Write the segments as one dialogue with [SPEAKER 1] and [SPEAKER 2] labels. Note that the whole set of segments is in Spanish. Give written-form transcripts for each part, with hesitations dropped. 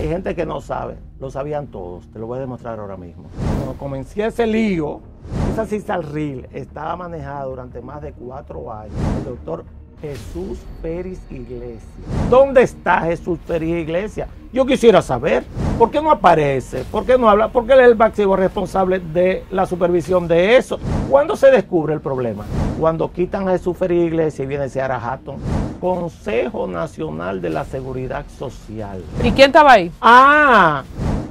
[SPEAKER 1] hay gente que no sabe, lo sabían todos, te lo voy a demostrar ahora mismo. Cuando comencé ese lío, esa Cisarril estaba manejada durante más de 4 años el doctor Jesús Peris Iglesias. ¿Dónde está Jesús Peris Iglesias? Yo quisiera saber, ¿por qué no aparece? ¿Por qué no habla? Porque él es el máximo responsable de la supervisión de eso. ¿Cuándo se descubre el problema? Cuando quitan a Jesús Peris Iglesias y viene Seara Hatton, Consejo Nacional de la Seguridad Social.
[SPEAKER 2] ¿Y quién estaba ahí?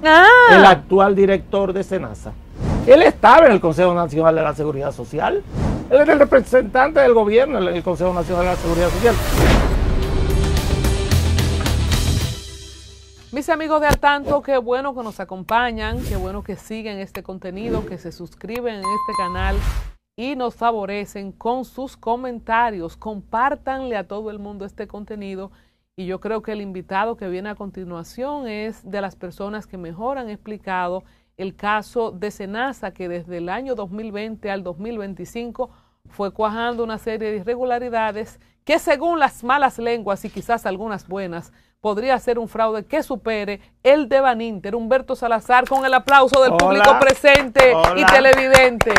[SPEAKER 1] El actual director de SENASA. Él estaba en el Consejo Nacional de la Seguridad Social. Él es el representante del gobierno en el Consejo Nacional de la Seguridad Social.
[SPEAKER 2] Mis amigos de Al Tanto, qué bueno que nos acompañan, qué bueno que siguen este contenido, que se suscriben en este canal y nos favorecen con sus comentarios. Compártanle a todo el mundo este contenido y yo creo que el invitado que viene a continuación es de las personas que mejor han explicado el caso de SENASA, que desde el año 2020 al 2025 fue cuajando una serie de irregularidades que, según las malas lenguas y quizás algunas buenas, podría ser un fraude que supere el de Baninter. Humberto Salazar, con el aplauso del público presente y televidente.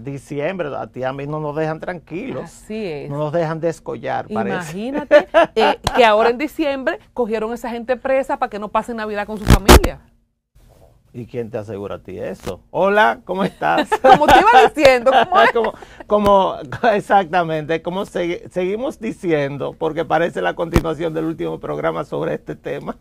[SPEAKER 1] Diciembre, a ti y a mí no nos dejan tranquilos.
[SPEAKER 2] Así es.
[SPEAKER 1] No nos dejan descollar, parece.
[SPEAKER 2] Imagínate que ahora en diciembre cogieron a esa gente presa para que no pasen Navidad con su familia.
[SPEAKER 1] ¿Y quién te asegura a ti eso? Hola, ¿cómo estás?
[SPEAKER 2] Como te iba diciendo, ¿cómo es?
[SPEAKER 1] Exactamente, como seguimos diciendo, porque parece la continuación del último programa sobre este tema.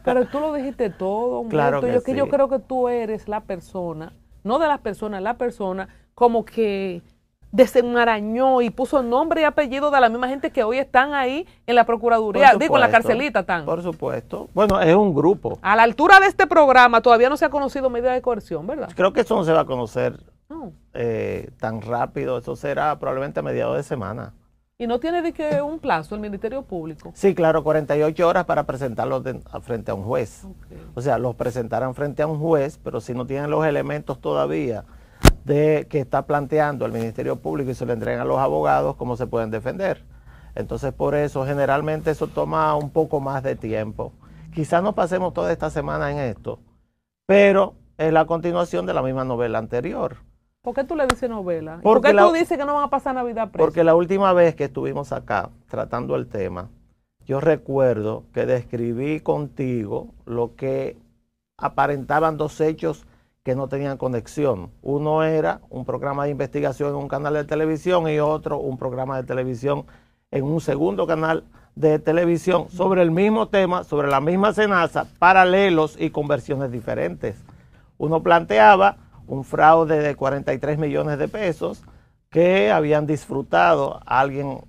[SPEAKER 2] Pero tú lo dijiste todo, Humberto.
[SPEAKER 1] Claro que sí.
[SPEAKER 2] Yo creo que tú eres la persona, no de las personas, la persona como que desenmarañó y puso nombre y apellido de la misma gente que hoy están ahí en la Procuraduría, digo, en la carcelita están.
[SPEAKER 1] Por supuesto. Bueno, es un grupo.
[SPEAKER 2] A la altura de este programa todavía no se ha conocido medida de coerción, ¿verdad?
[SPEAKER 1] Creo que eso no se va a conocer tan rápido. Eso será probablemente a mediados de semana.
[SPEAKER 2] ¿Y no tiene de que un plazo el Ministerio Público?
[SPEAKER 1] Sí, claro, 48 horas para presentarlos frente a un juez.
[SPEAKER 2] Okay.
[SPEAKER 1] O sea, los presentarán frente a un juez, pero si no tienen los elementos todavía de que está planteando el Ministerio Público y se le entregan a los abogados, ¿cómo se pueden defender? Entonces, por eso, generalmente eso toma un poco más de tiempo. Quizás no pasemos toda esta semana en esto, pero es la continuación de la misma novela anterior.
[SPEAKER 2] ¿Por qué tú le dices novela? ¿Por qué tú dices que no van a pasar Navidad preso?
[SPEAKER 1] Porque la última vez que estuvimos acá tratando el tema, yo recuerdo que describí contigo lo que aparentaban 2 hechos que no tenían conexión. Uno era un programa de investigación en un canal de televisión y otro un programa de televisión en un segundo canal de televisión sobre el mismo tema, sobre la misma SENASA, paralelos y con versiones diferentes. Uno planteaba un fraude de 43 millones de pesos que habían disfrutado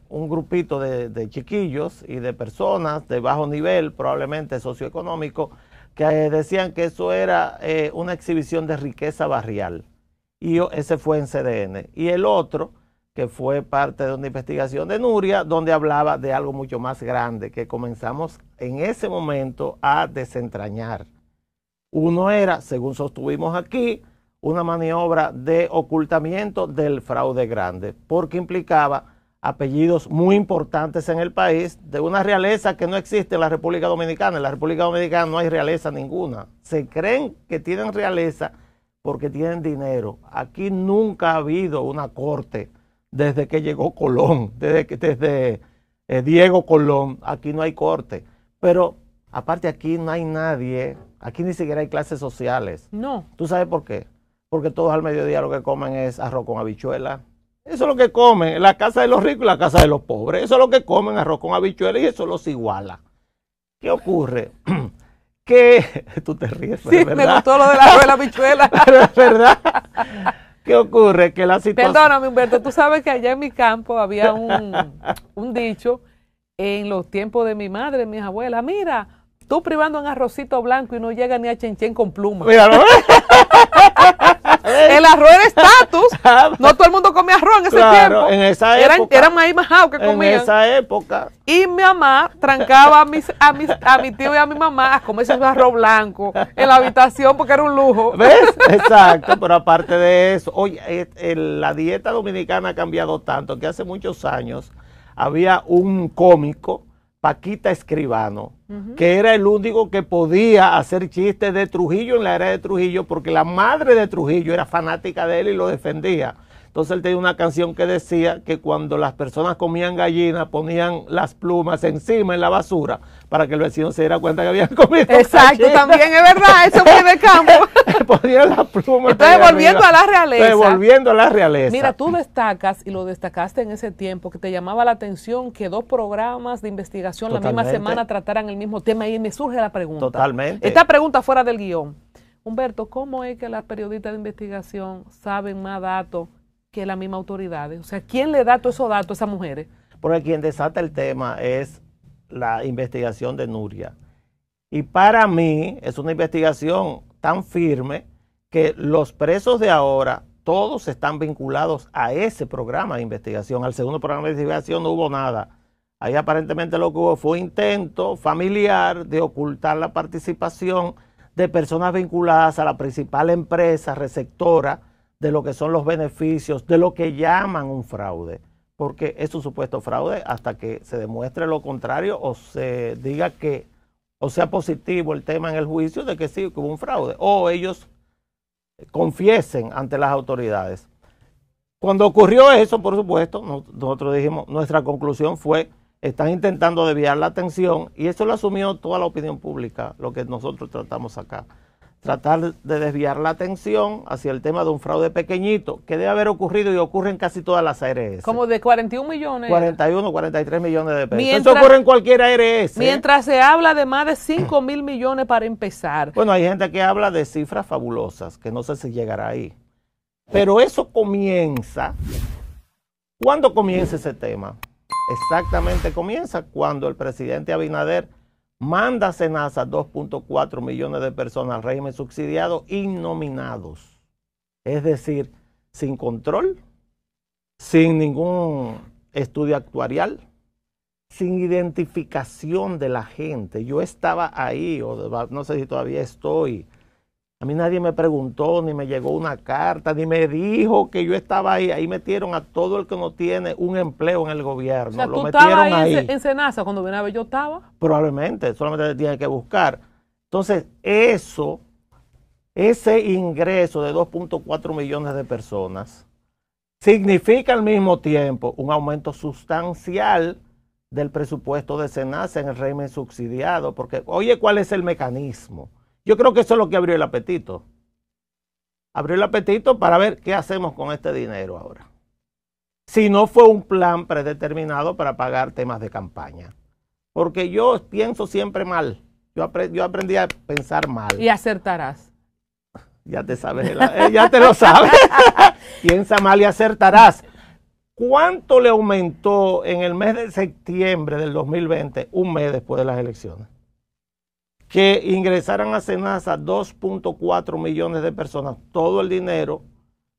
[SPEAKER 1] un grupito de chiquillos y de personas de bajo nivel, probablemente socioeconómico, que decían que eso era una exhibición de riqueza barrial. Y ese fue en CDN. Y el otro, que fue parte de una investigación de Nuria, donde hablaba de algo mucho más grande, que comenzamos en ese momento a desentrañar. Uno era, según sostuvimos aquí, una maniobra de ocultamiento del fraude grande, porque implicaba apellidos muy importantes en el país, de una realeza que no existe en la República Dominicana. En la República Dominicana no hay realeza ninguna. Se creen que tienen realeza porque tienen dinero. Aquí nunca ha habido una corte desde que llegó Colón, desde Diego Colón. Aquí no hay corte. Pero aparte aquí no hay nadie, aquí ni siquiera hay clases sociales.
[SPEAKER 2] No.
[SPEAKER 1] ¿Tú sabes por qué? Porque todos al mediodía lo que comen es arroz con habichuela. Eso es lo que comen en la casa de los ricos y la casa de los pobres. Eso es lo que comen, arroz con habichuelas, y eso los iguala. ¿Qué ocurre? Que tú te ríes,
[SPEAKER 2] sí,
[SPEAKER 1] ¿verdad?
[SPEAKER 2] Me gustó lo del arroz y la habichuela.
[SPEAKER 1] Pero es verdad. ¿Qué ocurre? Que la situación...
[SPEAKER 2] Perdóname, Humberto, tú sabes que allá en mi campo había un dicho en los tiempos de mi madre, mis abuelas. Mira, tú privando en arrocito blanco y no llega ni a chenchen con pluma.
[SPEAKER 1] Míralo.
[SPEAKER 2] El arroz era estatus. No todo el mundo comía arroz en ese tiempo.
[SPEAKER 1] En esa época.
[SPEAKER 2] Eran maíz majao que comían.
[SPEAKER 1] En esa época.
[SPEAKER 2] Y mi mamá trancaba a mi tío y a mi mamá a comerse ese arroz blanco en la habitación porque era un lujo.
[SPEAKER 1] ¿Ves? Exacto, pero aparte de eso, oye, la dieta dominicana ha cambiado tanto que hace muchos años había un cómico Paquita Escribano, que era el único que podía hacer chistes de Trujillo en la era de Trujillo, porque la madre de Trujillo era fanática de él y lo defendía. Entonces él tenía una canción que decía que cuando las personas comían gallina ponían las plumas encima en la basura para que el vecino se diera cuenta que habían comido
[SPEAKER 2] Exacto,
[SPEAKER 1] gallina.
[SPEAKER 2] también es verdad, eso fue de campo.
[SPEAKER 1] Ponían las plumas.
[SPEAKER 2] Entonces, volviendo a la realeza.
[SPEAKER 1] Entonces, volviendo a la realeza.
[SPEAKER 2] Mira, tú destacas, y lo destacaste en ese tiempo, que te llamaba la atención que 2 programas de investigación la misma semana trataran el mismo tema, y me surge la pregunta.
[SPEAKER 1] Totalmente.
[SPEAKER 2] Esta pregunta fuera del guión. Humberto, ¿cómo es que las periodistas de investigación saben más datos que las mismas autoridades? O sea, ¿quién le da todos esos datos a esas mujeres?
[SPEAKER 1] Porque quien desata el tema es la investigación de Nuria. Y para mí es una investigación tan firme que los presos de ahora, todos están vinculados a ese programa de investigación. Al segundo programa de investigación no hubo nada. Ahí aparentemente lo que hubo fue un intento familiar de ocultar la participación de personas vinculadas a la principal empresa receptora de lo que son los beneficios, de lo que llaman un fraude, porque es un supuesto fraude hasta que se demuestre lo contrario o se diga que, o sea positivo el tema en el juicio de que sí, que hubo un fraude, o ellos confiesen ante las autoridades. Cuando ocurrió eso, por supuesto, nosotros dijimos, nuestra conclusión fue, están intentando desviar la atención, y eso lo asumió toda la opinión pública, lo que nosotros tratamos acá. Tratar de desviar la atención hacia el tema de un fraude pequeñito que debe haber ocurrido y ocurre en casi todas las ARS.
[SPEAKER 2] Como de 41 millones.
[SPEAKER 1] 41, 43 millones de pesos.
[SPEAKER 2] Mientras,
[SPEAKER 1] eso ocurre en cualquier ARS.
[SPEAKER 2] Mientras se habla de más de 5.000 millones para empezar.
[SPEAKER 1] Bueno, hay gente que habla de cifras fabulosas, que no sé si llegará ahí. Pero eso comienza. ¿Cuándo comienza ese tema? Exactamente comienza cuando el presidente Abinader manda a SENASA 2.4 millones de personas al régimen subsidiado innominados. Es decir, sin control, sin ningún estudio actuarial, sin identificación de la gente. Yo estaba ahí, o no sé si todavía estoy. A mí nadie me preguntó, ni me llegó una carta, ni me dijo que yo estaba ahí. Ahí metieron a todo el que no tiene un empleo en el gobierno.
[SPEAKER 2] O sea,
[SPEAKER 1] lo
[SPEAKER 2] ¿tú
[SPEAKER 1] metieron
[SPEAKER 2] estabas
[SPEAKER 1] ahí
[SPEAKER 2] en SENASA cuando vine a ver yo estaba?
[SPEAKER 1] Probablemente, solamente tiene que buscar. Entonces, ese ingreso de 2.4 millones de personas significa al mismo tiempo un aumento sustancial del presupuesto de SENASA en el régimen subsidiado. Porque, oye, ¿cuál es el mecanismo? Yo creo que eso es lo que abrió el apetito. Abrió el apetito para ver qué hacemos con este dinero ahora. Si no fue un plan predeterminado para pagar temas de campaña. Porque yo pienso siempre mal. Yo aprendí a pensar mal.
[SPEAKER 2] Y acertarás.
[SPEAKER 1] Ya te sabes, ya te lo sabes. Piensa mal y acertarás. ¿Cuánto le aumentó en el mes de septiembre del 2020, un mes después de las elecciones? Que ingresaran a SENASA 2.4 millones de personas, todo el dinero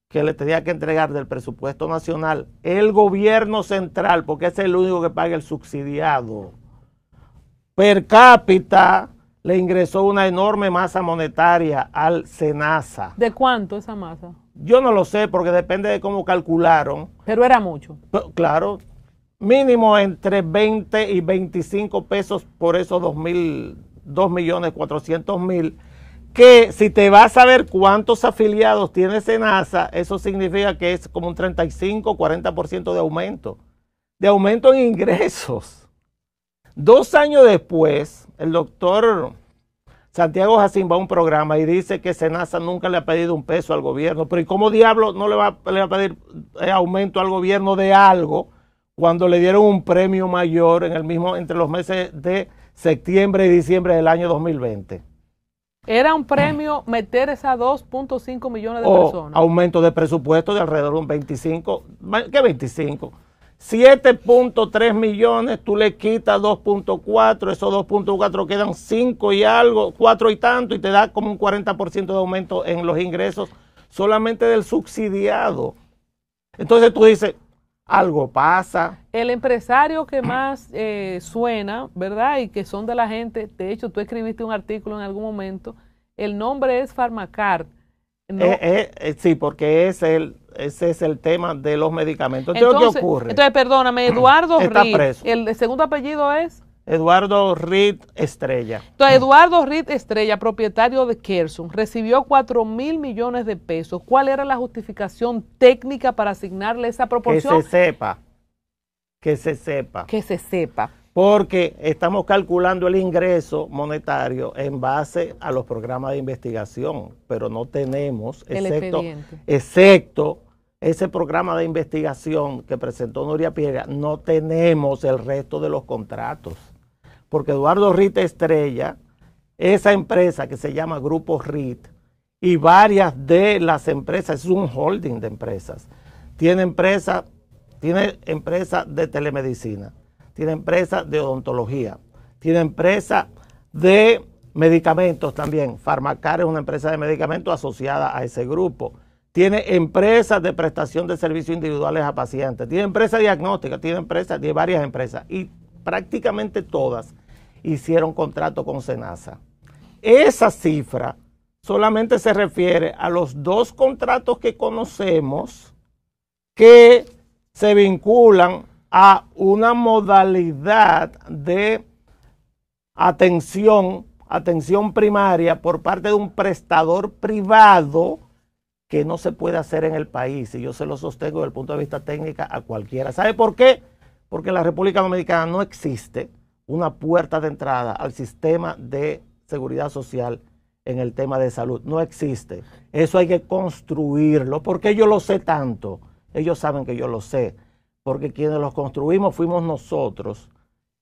[SPEAKER 1] que le tenía que entregar del presupuesto nacional, el gobierno central, porque es el único que paga el subsidiado, per cápita le ingresó una enorme masa monetaria al SENASA.
[SPEAKER 2] ¿De cuánto esa masa?
[SPEAKER 1] Yo no lo sé, porque depende de cómo calcularon.
[SPEAKER 2] Pero era mucho.
[SPEAKER 1] Pero, claro, mínimo entre 20 y 25 pesos por esos 2.400.000, que si te vas a ver cuántos afiliados tiene SENASA, eso significa que es como un 35-40% de aumento en ingresos. 2 años después, el doctor Santiago Jacín va a un programa y dice que SENASA nunca le ha pedido un peso al gobierno, pero ¿y cómo diablo no le va a pedir aumento al gobierno de algo cuando le dieron un premio mayor entre los meses de septiembre y diciembre del año 2020?
[SPEAKER 2] Era un premio meter esas 2.5 millones de personas.
[SPEAKER 1] Aumento de presupuesto de alrededor de un 25, ¿qué 25? 7.3 millones, tú le quitas 2.4, esos 2.4 quedan 5 y algo, 4 y tanto, y te da como un 40% de aumento en los ingresos solamente del subsidiado. Entonces tú dices, algo pasa.
[SPEAKER 2] El empresario que más suena, ¿verdad? Y que son de la gente, de hecho tú escribiste un artículo en algún momento, el nombre es Pharmacart. ¿No?
[SPEAKER 1] Sí, porque ese es el tema de los medicamentos. Entonces, ¿qué ocurre?
[SPEAKER 2] Entonces, perdóname, Eduardo
[SPEAKER 1] está
[SPEAKER 2] Ríos,
[SPEAKER 1] preso.
[SPEAKER 2] ¿El segundo apellido es?
[SPEAKER 1] Eduardo Reed Estrella.
[SPEAKER 2] Entonces, Eduardo Reed Estrella, propietario de Kersun, recibió 4.000 millones de pesos. ¿Cuál era la justificación técnica para asignarle esa proporción?
[SPEAKER 1] Que se sepa. Que se sepa.
[SPEAKER 2] Que se sepa.
[SPEAKER 1] Porque estamos calculando el ingreso monetario en base a los programas de investigación, pero no tenemos, excepto ese programa de investigación que presentó Nuria Piedra, no tenemos el resto de los contratos. Porque Eduardo Reed Estrella, esa empresa que se llama Grupo Reed, y varias de las empresas, es un holding de empresas, tiene empresas de telemedicina, tiene empresas de odontología, tiene empresas de medicamentos también. Farmacar es una empresa de medicamentos asociada a ese grupo. Tiene empresas de prestación de servicios individuales a pacientes, tiene empresas diagnósticas, tiene varias empresas y prácticamente todas hicieron contrato con Senasa. Esa cifra solamente se refiere a los 2 contratos que conocemos que se vinculan a una modalidad de atención primaria por parte de un prestador privado que no se puede hacer en el país, y yo se lo sostengo desde el punto de vista técnico a cualquiera. ¿Sabe por qué? Porque en la República Dominicana no existe una puerta de entrada al sistema de seguridad social en el tema de salud. No existe. Eso hay que construirlo. ¿Por qué yo lo sé tanto? Ellos saben que yo lo sé. Porque quienes los construimos fuimos nosotros.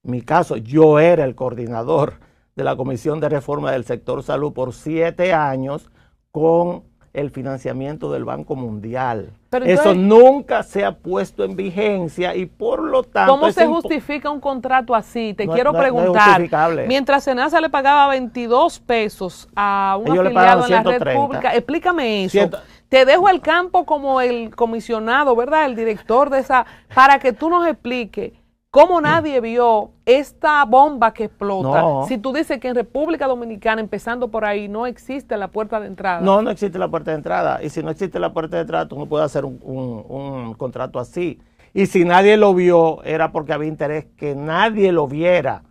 [SPEAKER 1] En mi caso, yo era el coordinador de la Comisión de Reforma del Sector Salud por 7 años con el financiamiento del Banco Mundial. Pero entonces, eso nunca se ha puesto en vigencia y por lo tanto...
[SPEAKER 2] ¿Cómo se justifica un contrato así? Te quiero preguntar. Mientras Senasa le pagaba 22 pesos a un afiliado en la red pública, explícame eso. Te dejo el campo como el comisionado, ¿verdad? El director de esa, para que tú nos expliques cómo nadie vio esta bomba que explota. No. Si tú dices que en República Dominicana, empezando por ahí, no existe la puerta de entrada.
[SPEAKER 1] No, no existe la puerta de entrada. Y si no existe la puerta de entrada, tú no puedes hacer un contrato así. Y si nadie lo vio, era porque había interés que nadie lo viera.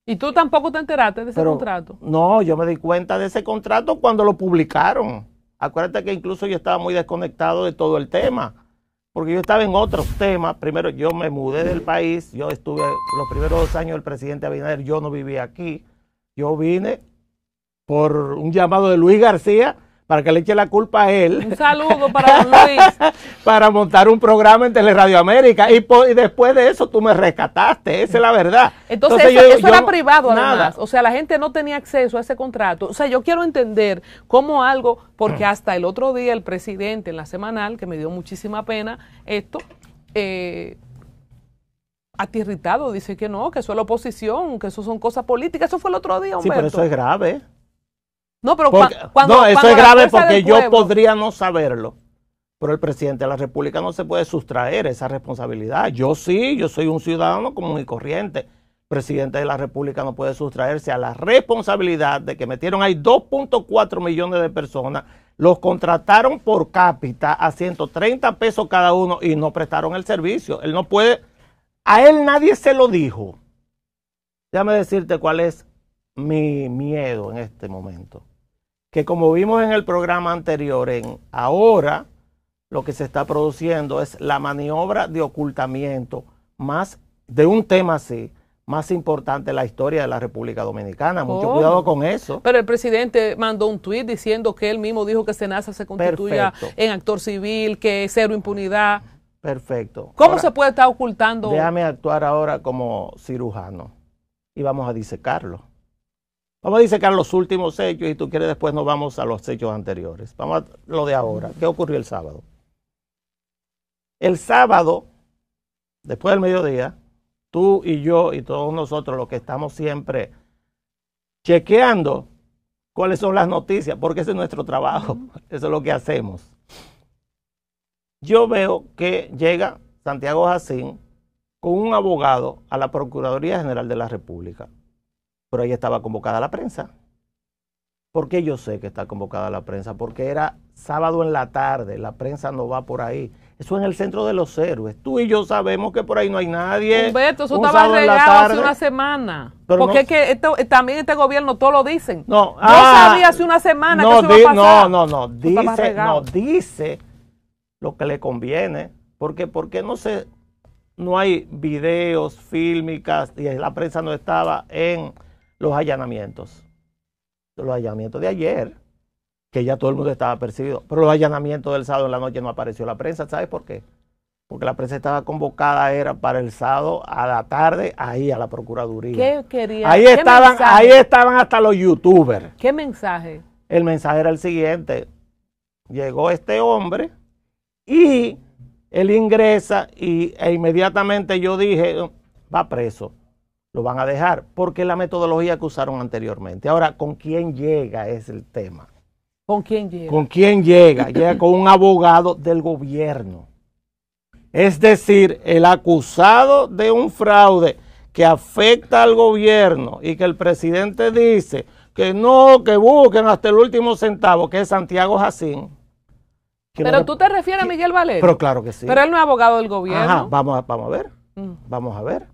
[SPEAKER 2] ¿Y tú tampoco te enteraste de ese contrato?
[SPEAKER 1] No, yo me di cuenta de ese contrato cuando lo publicaron. Acuérdate que incluso yo estaba muy desconectado de todo el tema, porque yo estaba en otros temas. Primero, yo me mudé del país, yo estuve los primeros 2 años del presidente Abinader, yo no vivía aquí. Yo vine por un llamado de Luis García para que le eche la culpa a él.
[SPEAKER 2] Un saludo para don Luis.
[SPEAKER 1] Para montar un programa en Teleradio América. Y después de eso tú me rescataste, esa es la verdad.
[SPEAKER 2] Entonces eso era privado además. O sea, la gente no tenía acceso a ese contrato. O sea, yo quiero entender cómo algo, porque hasta el otro día el presidente en la semanal, que me dio muchísima pena esto, atirritado, dice que no, que eso es la oposición, que eso son cosas políticas. Eso fue el otro día, Humberto.
[SPEAKER 1] Sí, pero eso es grave.
[SPEAKER 2] No, pero
[SPEAKER 1] eso es grave porque yo podría no saberlo, pero el presidente de la República no se puede sustraer esa responsabilidad. Yo sí, yo soy un ciudadano común y corriente. El presidente de la República no puede sustraerse a la responsabilidad de que metieron ahí 2.4 millones de personas, los contrataron por cápita a 130 pesos cada uno y no prestaron el servicio. Él no puede, a él nadie se lo dijo. Déjame decirte cuál es mi miedo en este momento. Que como vimos en el programa anterior, ahora lo que se está produciendo es la maniobra de ocultamiento más de un tema así, más importante en la historia de la República Dominicana. Mucho cuidado con eso.
[SPEAKER 2] Pero el presidente mandó un tuit diciendo que él mismo dijo que Senasa se constituya en actor civil, que cero impunidad.
[SPEAKER 1] Perfecto.
[SPEAKER 2] ¿Cómo se puede estar ocultando?
[SPEAKER 1] Déjame actuar ahora como cirujano y vamos a disecarlo. Vamos a disecar los últimos hechos y tú quieres después nos vamos a los hechos anteriores. Vamos a lo de ahora. ¿Qué ocurrió el sábado? El sábado, después del mediodía, tú y yo y todos nosotros los que estamos siempre chequeando cuáles son las noticias, porque ese es nuestro trabajo, eso es lo que hacemos. Yo veo que llega Santiago Jacín con un abogado a la Procuraduría General de la República. Pero ahí estaba convocada la prensa. ¿Por qué yo sé que está convocada la prensa? Porque era sábado en la tarde, la prensa no va por ahí. Eso en el centro de los héroes. Tú y yo sabemos que por ahí no hay nadie.
[SPEAKER 2] Humberto, eso estaba regado hace una semana. Pero porque no, es que también este gobierno todo lo dicen.
[SPEAKER 1] No,
[SPEAKER 2] yo sabía hace una semana que eso iba a pasar.
[SPEAKER 1] No, dice lo que le conviene. Porque no hay videos, fílmicas, y la prensa no estaba en los allanamientos. Los allanamientos de ayer, que ya todo el mundo estaba percibido, pero los allanamientos del sábado en la noche no apareció la prensa. ¿Sabes por qué? Porque la prensa estaba convocada, era para el sábado a la tarde, ahí a la Procuraduría.
[SPEAKER 2] ¿Qué quería?
[SPEAKER 1] Ahí estaban hasta los youtubers.
[SPEAKER 2] ¿Qué mensaje?
[SPEAKER 1] El mensaje era el siguiente: llegó este hombre y él ingresa e inmediatamente yo dije, va preso, lo van a dejar, porque la metodología que usaron anteriormente. Ahora, ¿con quién llega? Es el tema.
[SPEAKER 2] ¿Con quién llega?
[SPEAKER 1] ¿Con quién llega? Llega con un abogado del gobierno. Es decir, el acusado de un fraude que afecta al gobierno y que el presidente dice que no, que busquen hasta el último centavo, que es Santiago Jacín.
[SPEAKER 2] Pero tú te refieres a Miguel Valerio.
[SPEAKER 1] Pero claro que sí.
[SPEAKER 2] Pero él no es abogado del gobierno.
[SPEAKER 1] Ajá, vamos a ver. Vamos a ver.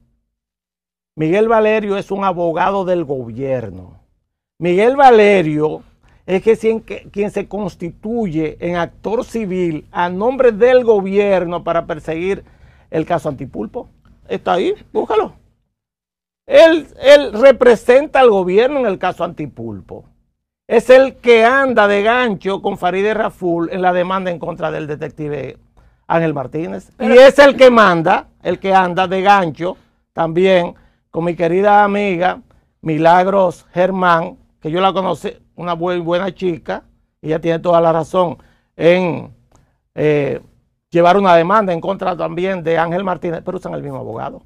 [SPEAKER 1] Miguel Valerio es un abogado del gobierno. Miguel Valerio es quien se constituye en actor civil a nombre del gobierno para perseguir el caso Antipulpo. Está ahí, búscalo. Él representa al gobierno en el caso Antipulpo. Es el que anda de gancho con Farideh Raful en la demanda en contra del detective Ángel Martínez. Y es el que anda de gancho también con mi querida amiga Milagros Germán, que yo la conocí, una buena chica, y ella tiene toda la razón en llevar una demanda en contra también de Ángel Martínez, pero usan el mismo abogado.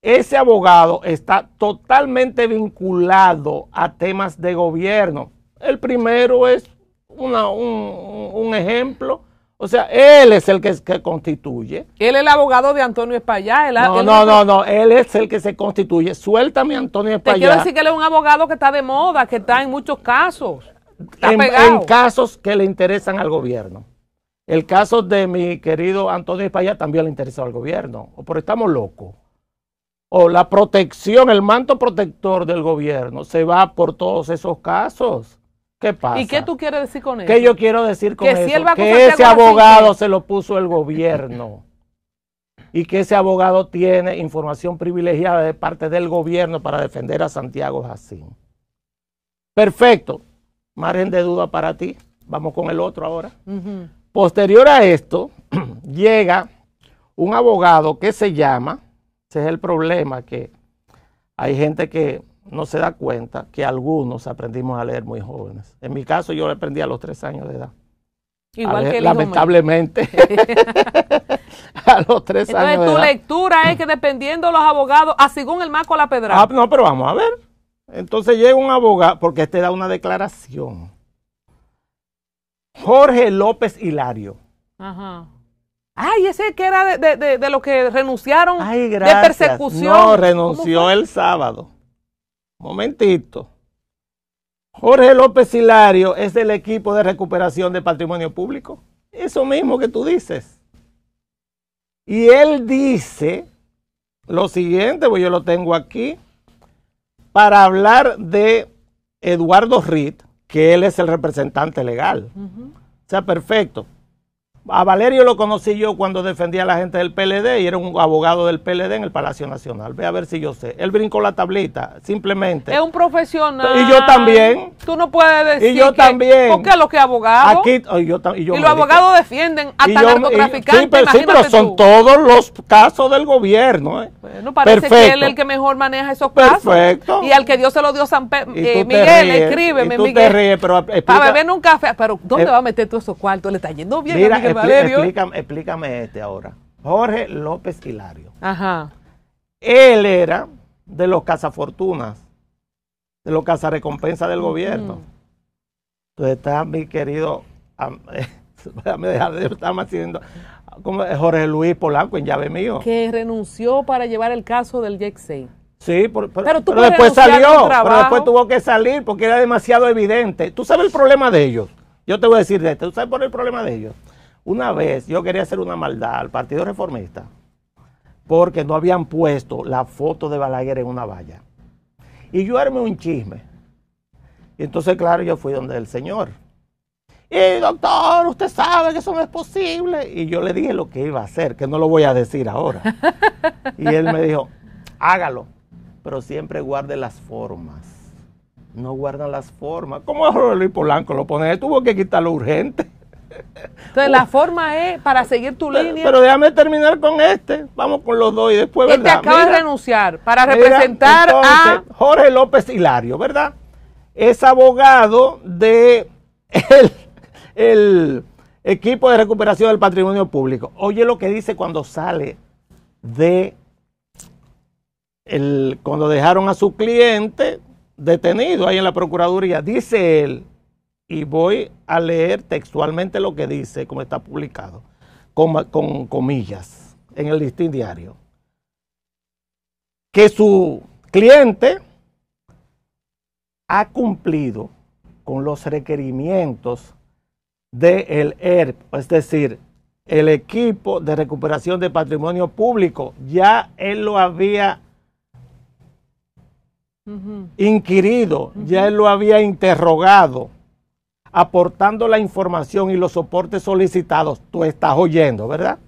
[SPEAKER 1] Ese abogado está totalmente vinculado a temas de gobierno. El primero es un ejemplo. O sea, él es el que constituye.
[SPEAKER 2] Él es el abogado de Antonio Espaillá.
[SPEAKER 1] No, él es el que se constituye. Suéltame a Antonio Espaillá.
[SPEAKER 2] Te quiero decir que él es un abogado que está de moda, que está en muchos casos.
[SPEAKER 1] En casos que le interesan al gobierno. El caso de mi querido Antonio Espaillá también le interesó al gobierno. Pero estamos locos. O la protección, el manto protector del gobierno se va por todos esos casos. ¿Qué pasa?
[SPEAKER 2] ¿Y qué tú quieres decir con eso?
[SPEAKER 1] ¿Qué yo quiero decir con eso?
[SPEAKER 2] Si él va a
[SPEAKER 1] que ese abogado se lo puso el gobierno y que ese abogado tiene información privilegiada de parte del gobierno para defender a Santiago Jacín. Perfecto. Margen de duda para ti. Vamos con el otro ahora. Posterior a esto, llega un abogado que se llama, ese es el problema, que hay gente que no se da cuenta que algunos aprendimos a leer muy jóvenes. En mi caso, yo lo aprendí a los 3 años de edad.
[SPEAKER 2] Igual que el
[SPEAKER 1] lamentablemente. A los 3 años de edad.
[SPEAKER 2] Entonces, tu lectura es que dependiendo de los abogados, según el Marco La Pedrada.
[SPEAKER 1] No, pero vamos a ver. Entonces llega un abogado, porque este da una declaración. Jorge López Hilario.
[SPEAKER 2] Ajá. Ay, ese que era de los que renunciaron.
[SPEAKER 1] Ay, gracias.
[SPEAKER 2] De persecución.
[SPEAKER 1] No, renunció el sábado. Momentito. Jorge López Hilario es del equipo de recuperación de patrimonio público. Eso mismo que tú dices. Y él dice lo siguiente, pues yo lo tengo aquí, para hablar de Eduardo Ritt, que él es el representante legal. O sea, perfecto. A Valerio lo conocí yo cuando defendía a la gente del PLD y era un abogado del PLD en el Palacio Nacional. Ve a ver si yo sé. Él brincó la tablita, simplemente.
[SPEAKER 2] Es un profesional.
[SPEAKER 1] Y yo también.
[SPEAKER 2] Tú no puedes decir.
[SPEAKER 1] Y yo también.
[SPEAKER 2] ¿Por qué los que abogados?
[SPEAKER 1] Aquí, y
[SPEAKER 2] los abogados defienden hasta narcotraficantes.
[SPEAKER 1] Sí, pero son todos los casos del gobierno.
[SPEAKER 2] Bueno, parece que él es el que mejor maneja esos casos.
[SPEAKER 1] Perfecto.
[SPEAKER 2] Y al que Dios se lo dio San Pedro.
[SPEAKER 1] Miguel,
[SPEAKER 2] escríbeme,
[SPEAKER 1] Miguel.
[SPEAKER 2] Te
[SPEAKER 1] ríes, pero
[SPEAKER 2] para beber un café. Pero ¿dónde va a meter todos esos cuartos? Le está yendo bien a Miguel Valerio.
[SPEAKER 1] Explícame este ahora. Jorge López Hilario.
[SPEAKER 2] Ajá.
[SPEAKER 1] Él era de los cazafortunas, de los cazarrecompensas del gobierno. Entonces está mi querido, déjame dejar de estar haciendo, como Jorge Luis Polanco en llave mío.
[SPEAKER 2] Que renunció para llevar el caso del JEC-6.
[SPEAKER 1] Sí, pero después salió, pero después tuvo que salir porque era demasiado evidente. ¿Tú sabes el problema de ellos? Yo te voy a decir de esto. ¿Tú sabes por el problema de ellos? Una vez yo quería hacer una maldad al Partido Reformista porque no habían puesto la foto de Balaguer en una valla. Y yo armé un chisme. Y entonces, claro, yo fui donde el señor. Y doctor, usted sabe que eso no es posible. Y yo le dije lo que iba a hacer, que no lo voy a decir ahora. Y él me dijo, hágalo, pero siempre guarde las formas. No guardan las formas. ¿Cómo Luis Polanco lo pone? Tuvo que quitarlo urgente.
[SPEAKER 2] Entonces la forma es para seguir tu línea.
[SPEAKER 1] Pero déjame terminar con este. Vamos con los dos y después,
[SPEAKER 2] ¿verdad? Te acaba de renunciar para representar
[SPEAKER 1] entonces, a Jorge López Hilario, ¿verdad? Es abogado de el equipo de recuperación del patrimonio público. Oye lo que dice cuando sale de cuando dejaron a su cliente detenido ahí en la Procuraduría. Dice él, y voy a leer textualmente lo que dice, como está publicado, con comillas, en el Listín Diario, que su cliente ha cumplido con los requerimientos del ERP, es decir, el equipo de recuperación de patrimonio público. Ya él lo había inquirido, ya él lo había interrogado, aportando la información y los soportes solicitados. Tú estás oyendo, ¿verdad?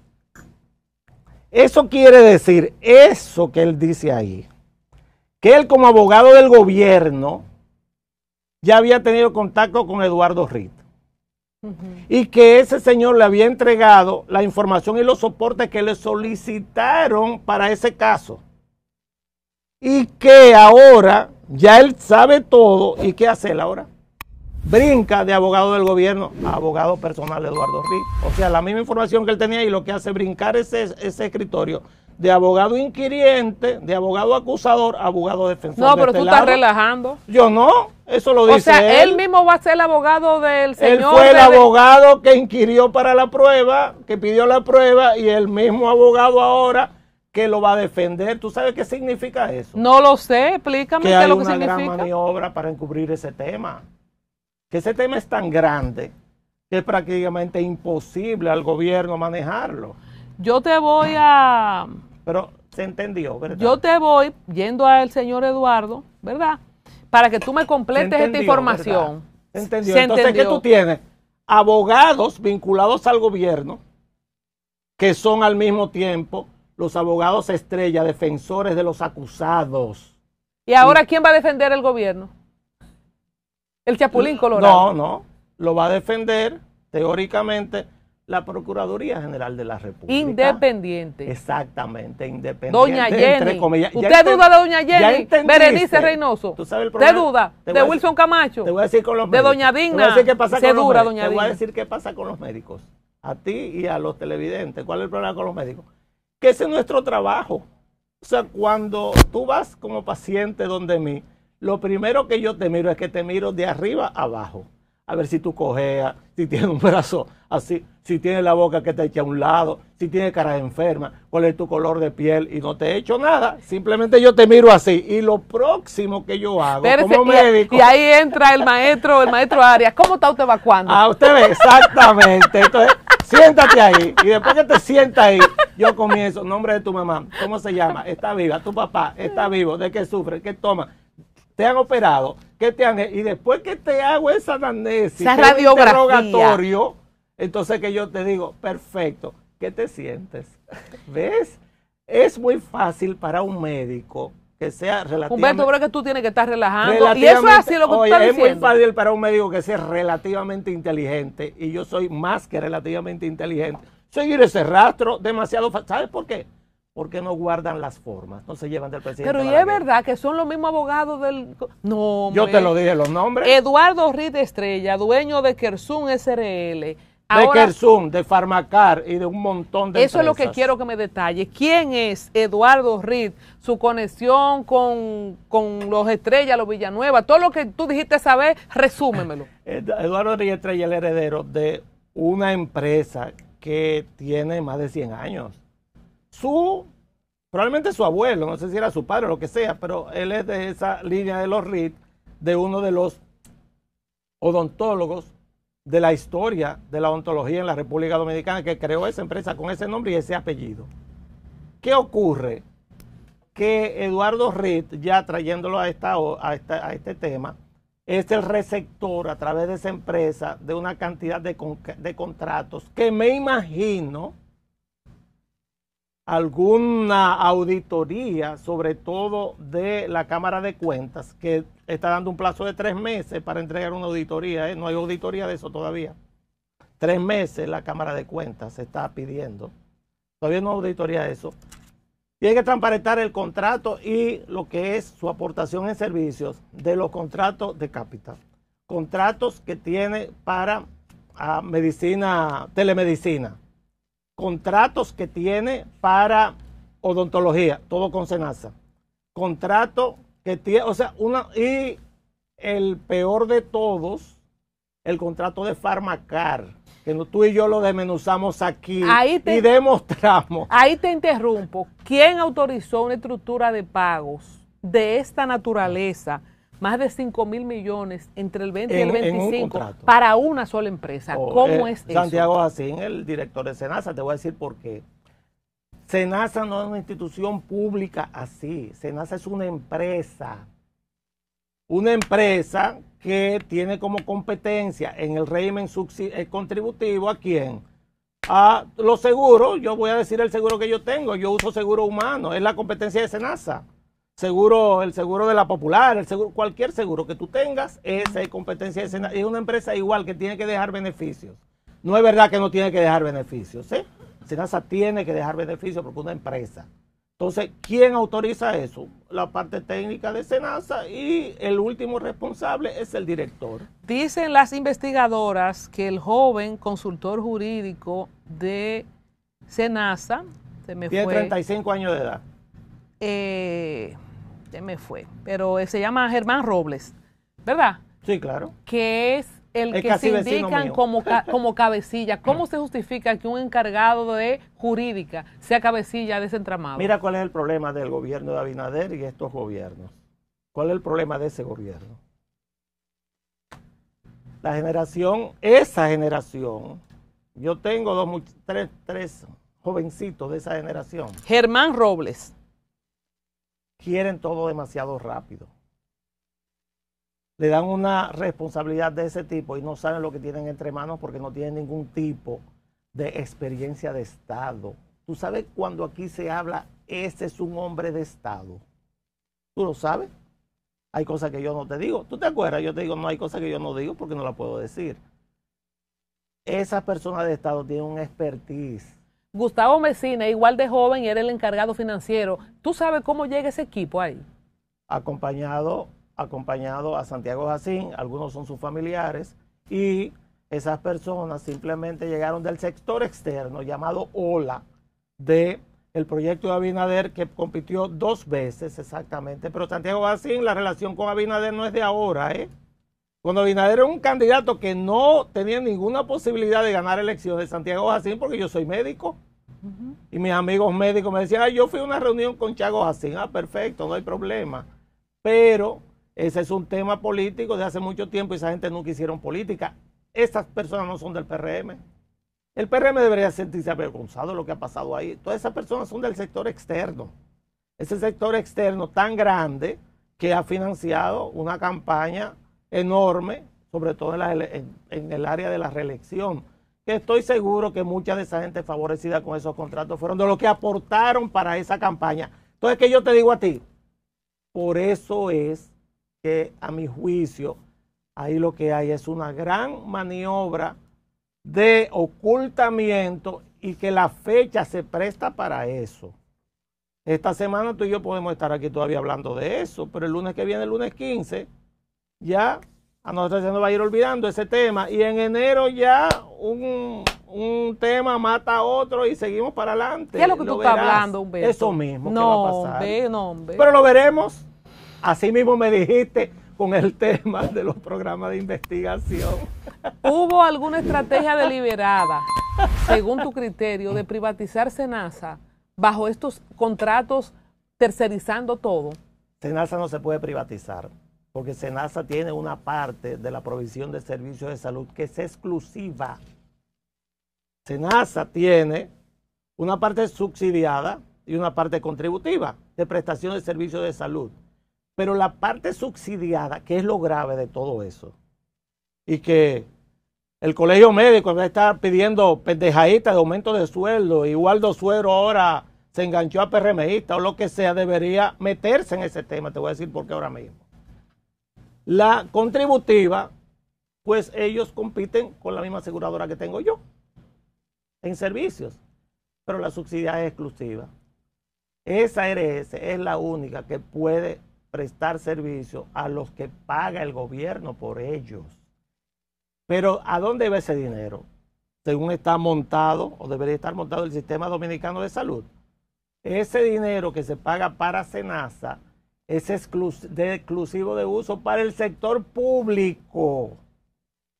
[SPEAKER 1] Eso quiere decir, eso que él dice ahí, que él como abogado del gobierno ya había tenido contacto con Eduardo Reed. Y que ese señor le había entregado la información y los soportes que le solicitaron para ese caso. Y que ahora ya él sabe todo. ¿Y qué hace él ahora? Brinca de abogado del gobierno a abogado personal de Eduardo Reed. O sea, la misma información que él tenía y lo que hace brincar ese escritorio de abogado inquiriente, de abogado acusador, a abogado defensor.
[SPEAKER 2] No, pero tú estás relajando.
[SPEAKER 1] Yo no, eso lo dice él.
[SPEAKER 2] O sea, él mismo va a ser el abogado del señor.
[SPEAKER 1] Él fue el abogado que inquirió para la prueba, que pidió la prueba, y el mismo abogado ahora que lo va a defender. ¿Tú sabes qué significa eso?
[SPEAKER 2] No lo sé, explícame qué es lo que significa.
[SPEAKER 1] Que hay una gran maniobra para encubrir ese tema. Que ese tema es tan grande que es prácticamente imposible al gobierno manejarlo.
[SPEAKER 2] Yo te voy a...
[SPEAKER 1] Pero se entendió, ¿verdad?
[SPEAKER 2] Yo te voy yendo al señor Eduardo, ¿verdad? Para que tú me completes esta información.
[SPEAKER 1] ¿Se entendió? Entonces, ¿qué tú tienes? Abogados vinculados al gobierno, que son al mismo tiempo los abogados estrella, defensores de los acusados.
[SPEAKER 2] ¿Y ahora quién va a defender el gobierno? ¿El Chapulín Colorado?
[SPEAKER 1] No, lo va a defender teóricamente la Procuraduría General de la República.
[SPEAKER 2] Independiente.
[SPEAKER 1] Exactamente, independiente.
[SPEAKER 2] Doña Jenny. ¿Usted duda de Doña Jenny? Berenice Reynoso.
[SPEAKER 1] ¿Tú sabes el
[SPEAKER 2] problema? ¿Usted duda de Wilson Camacho?
[SPEAKER 1] Te voy a decir con los
[SPEAKER 2] médicos. De Doña Digna. Te
[SPEAKER 1] voy a decir qué pasa con los médicos. A ti y a los televidentes. ¿Cuál es el problema con los médicos? Que ese es nuestro trabajo. O sea, cuando tú vas como paciente donde mí, lo primero que yo te miro es que te miro de arriba a abajo. A ver si tú cojeas, si tienes un brazo así, si tienes la boca que te echa a un lado, si tienes cara de enferma, cuál es tu color de piel, y no te he hecho nada. Simplemente yo te miro así. Y lo próximo que yo hago como médico...
[SPEAKER 2] Y ahí entra el maestro Arias. ¿Cómo está usted evacuando?
[SPEAKER 1] Ah, usted ve, exactamente. Entonces, siéntate ahí. Y después que te sientas ahí, yo comienzo. Nombre de tu mamá, ¿cómo se llama? Está viva. Tu papá está vivo. ¿De qué sufre? ¿Qué toma? Te han operado, ¿qué te han hecho? Y después que te hago esa anamnesis,
[SPEAKER 2] esa radiografía,
[SPEAKER 1] entonces que yo te digo, perfecto, ¿qué te sientes? ¿Ves? Es muy fácil para un médico que sea relativamente...
[SPEAKER 2] Humberto, creo que tú tienes que estar relajando. Y eso es así lo que tú estás diciendo.
[SPEAKER 1] Es muy fácil para un médico que sea relativamente inteligente, y yo soy más que relativamente inteligente. Seguir ese rastro demasiado fácil. ¿Sabes por qué? Porque no guardan las formas, no se llevan del presidente.
[SPEAKER 2] Pero y es verdad que son los mismos abogados del... No,
[SPEAKER 1] yo te lo dije, los nombres.
[SPEAKER 2] Eduardo Reed Estrella, dueño de Kersun SRL.
[SPEAKER 1] Ahora, de Kersun, de Farmacar y de un montón de
[SPEAKER 2] eso empresas. Es lo que quiero que me detalle. ¿Quién es Eduardo Reed? Su conexión con los Estrellas, los Villanueva, todo lo que tú dijiste saber, resúmemelo.
[SPEAKER 1] Eduardo Reed Estrella es el heredero de una empresa que tiene más de 100 años. Probablemente su abuelo, no sé si era su padre o lo que sea, pero él es de esa línea de los Reed, de uno de los odontólogos de la historia de la odontología en la República Dominicana, que creó esa empresa con ese nombre y ese apellido. ¿Qué ocurre? Que Eduardo Reed, ya trayéndolo a este tema, es el receptor a través de esa empresa de una cantidad de contratos que me imagino alguna auditoría, sobre todo de la Cámara de Cuentas, que está dando un plazo de 3 meses para entregar una auditoría, ¿eh? No hay auditoría de eso todavía. 3 meses la Cámara de Cuentas se está pidiendo. Todavía no hay auditoría de eso. Tiene que transparentar el contrato y lo que es su aportación en servicios de los contratos de capital. Contratos que tiene para telemedicina. Contratos que tiene para odontología, todo con Senasa. Contrato que tiene, y el peor de todos, el contrato de Farmacar, que tú y yo lo desmenuzamos aquí y demostramos.
[SPEAKER 2] Ahí te interrumpo. ¿Quién autorizó una estructura de pagos de esta naturaleza, más de 5.000 millones entre el 20 y el 25, para una sola empresa? ¿Cómo es eso?
[SPEAKER 1] Santiago Jacín, el director de Senasa, te voy a decir por qué. Senasa no es una institución pública así. Senasa es una empresa. Una empresa que tiene como competencia en el régimen contributivo ¿a quién? A los seguros. Yo voy a decir el seguro que yo tengo. Yo uso seguro humano. Es la competencia de Senasa. El seguro de la Popular, cualquier seguro que tú tengas, esa es competencia de Senasa. Es una empresa igual que tiene que dejar beneficios. No es verdad que no tiene que dejar beneficios, ¿sí? Senasa tiene que dejar beneficios porque es una empresa. Entonces, ¿quién autoriza eso? La parte técnica de Senasa, y el último responsable es el director.
[SPEAKER 2] Dicen las investigadoras que el joven consultor jurídico de Senasa,
[SPEAKER 1] tiene 35 años de edad.
[SPEAKER 2] Se me fue, pero se llama Germán Robles, ¿verdad?
[SPEAKER 1] Sí, claro.
[SPEAKER 2] Que es el que se indican como cabecilla. ¿Cómo se justifica que un encargado de jurídica sea cabecilla de ese entramado?
[SPEAKER 1] Mira cuál es el problema del gobierno de Abinader y estos gobiernos. ¿Cuál es el problema de ese gobierno? Esa generación, yo tengo tres jovencitos de esa generación.
[SPEAKER 2] Germán Robles.
[SPEAKER 1] Quieren todo demasiado rápido. Le dan una responsabilidad de ese tipo y no saben lo que tienen entre manos porque no tienen ningún tipo de experiencia de Estado. Tú sabes cuando aquí se habla, ese es un hombre de Estado. ¿Tú lo sabes? Hay cosas que yo no te digo. ¿Tú te acuerdas? Yo te digo, no hay cosas que yo no digo porque no la puedo decir. Esas personas de Estado tienen un expertise.
[SPEAKER 2] Gustavo Mesina, igual de joven, y era el encargado financiero. ¿Tú sabes cómo llega ese equipo ahí?
[SPEAKER 1] Acompañado a Santiago Jacín, algunos son sus familiares, y esas personas simplemente llegaron del sector externo llamado OLA, del proyecto de Abinader, que compitió 2 veces exactamente. Pero Santiago Jacín, la relación con Abinader no es de ahora, ¿eh? Cuando Abinader era un candidato que no tenía ninguna posibilidad de ganar elecciones, Santiago Jacín, porque yo soy médico, y mis amigos médicos me decían, yo fui a una reunión con Chago Jacín. Perfecto, no hay problema. Pero ese es un tema político de hace mucho tiempo y esa gente nunca hicieron política. Estas personas no son del PRM. El PRM debería sentirse avergonzado de lo que ha pasado ahí. Todas esas personas son del sector externo. Ese sector externo tan grande que ha financiado una campaña enorme, sobre todo en el área de la reelección, que estoy seguro que mucha de esa gente favorecida con esos contratos fueron de los que aportaron para esa campaña. Entonces, ¿qué yo te digo a ti? Por eso es que, a mi juicio, ahí lo que hay es una gran maniobra de ocultamiento y que la fecha se presta para eso. Esta semana tú y yo podemos estar aquí todavía hablando de eso, pero el lunes que viene, el lunes 15, ya a nosotros se nos va a ir olvidando ese tema, y en enero ya un tema mata a otro y seguimos para adelante.
[SPEAKER 2] ¿Qué es lo que tú estás hablando, Humberto?
[SPEAKER 1] Eso mismo que va a pasar.
[SPEAKER 2] No,
[SPEAKER 1] pero lo veremos. Así mismo me dijiste con el tema de los programas de investigación.
[SPEAKER 2] ¿Hubo alguna estrategia deliberada, según tu criterio, de privatizar Senasa bajo estos contratos tercerizando todo?
[SPEAKER 1] Senasa no se puede privatizar. porque SENASA tiene una parte de la provisión de servicios de salud que es exclusiva. SENASA tiene una parte subsidiada y una parte contributiva de prestación de servicios de salud. Pero la parte subsidiada, que es lo grave de todo eso, y que el colegio médico va a estar pidiendo pendejaditas de aumento de sueldo, y Waldo Suero ahora se enganchó a PRMista o lo que sea, debería meterse en ese tema. Te voy a decir por qué ahora mismo. La contributiva, pues ellos compiten con la misma aseguradora que tengo yo en servicios, pero la subsidiada es exclusiva. Esa ARS es la única que puede prestar servicio a los que paga el gobierno por ellos. Pero ¿a dónde va ese dinero? Según está montado, o debería estar montado el Sistema Dominicano de Salud. Ese dinero que se paga para SENASA es exclusivo de uso para el sector público.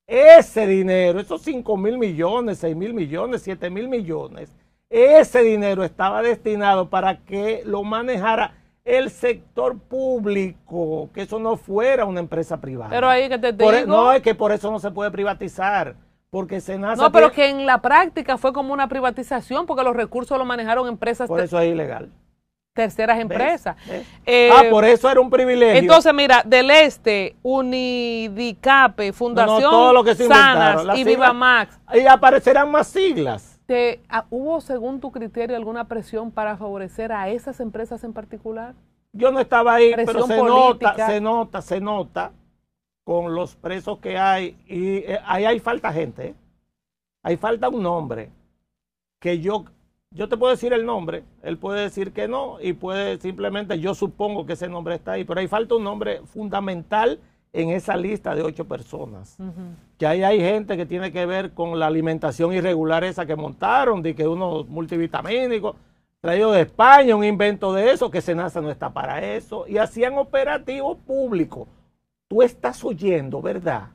[SPEAKER 1] Ese dinero, esos 5.000 millones, 6.000 millones, 7.000 millones, ese dinero estaba destinado para que lo manejara el sector público, que eso no fuera una empresa privada.
[SPEAKER 2] Pero ahí que te digo...
[SPEAKER 1] No, es que por eso no se puede privatizar, porque SENASA...
[SPEAKER 2] No, pero que en la práctica fue como una privatización, porque los recursos los manejaron empresas...
[SPEAKER 1] Por eso es ilegal.
[SPEAKER 2] Terceras empresas.
[SPEAKER 1] Por eso era un privilegio.
[SPEAKER 2] Entonces, mira, del Este, Unidicape, Fundación
[SPEAKER 1] todo lo que se
[SPEAKER 2] Sanas y
[SPEAKER 1] siglas,
[SPEAKER 2] Vivamax.
[SPEAKER 1] Y aparecerán más siglas.
[SPEAKER 2] ¿Hubo, según tu criterio, alguna presión para favorecer a esas empresas en particular?
[SPEAKER 1] Yo no estaba ahí,
[SPEAKER 2] Presión
[SPEAKER 1] pero se nota con los presos que hay. Y ahí hay falta gente. Ahí falta un nombre que yo te puedo decir el nombre, él puede decir que no, y puede simplemente, yo supongo que ese nombre está ahí, pero ahí falta un nombre fundamental en esa lista de 8 personas. Que ahí hay gente que tiene que ver con la alimentación irregular esa que montaron, de que unos multivitamínicos traídos de España, un invento de eso, que SENASA no está para eso, y hacían operativos públicos. Tú estás oyendo, ¿verdad?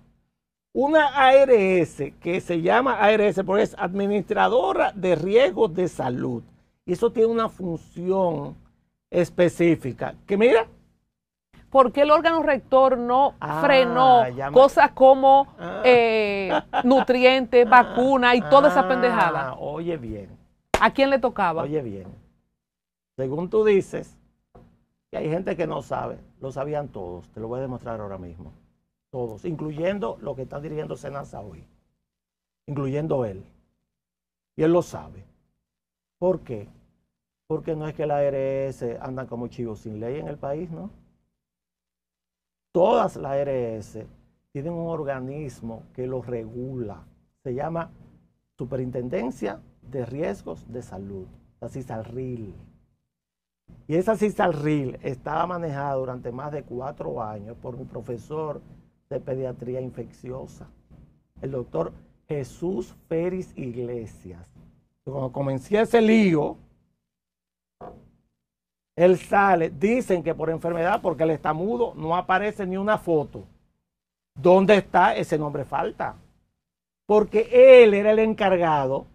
[SPEAKER 1] Una ARS que se llama ARS porque es Administradora de Riesgos de Salud. Y eso tiene una función específica. Que mira.
[SPEAKER 2] ¿Por qué el órgano rector no frenó cosas como nutrientes, vacunas y toda esa pendejada?
[SPEAKER 1] Oye bien.
[SPEAKER 2] ¿A quién le tocaba?
[SPEAKER 1] Oye bien. Según tú dices, que hay gente que no sabe, lo sabían todos. Te lo voy a demostrar ahora mismo. Todos, incluyendo lo que está dirigiendo SENASA hoy, incluyendo él. Y él lo sabe. ¿Por qué? Porque no es que la ARS andan como chivos sin ley en el país, ¿no? Todas las ARS tienen un organismo que los regula. Se llama Superintendencia de Riesgos de Salud, la CISALRIL. Y esa CISALRIL estaba manejada durante más de 4 años por un profesor de pediatría infecciosa, el doctor Jesús Félix Iglesias. Cuando comencé ese lío, él sale, dicen que por enfermedad, porque él está mudo, no aparece ni una foto. ¿Dónde está? Ese nombre falta. Porque él era el encargado.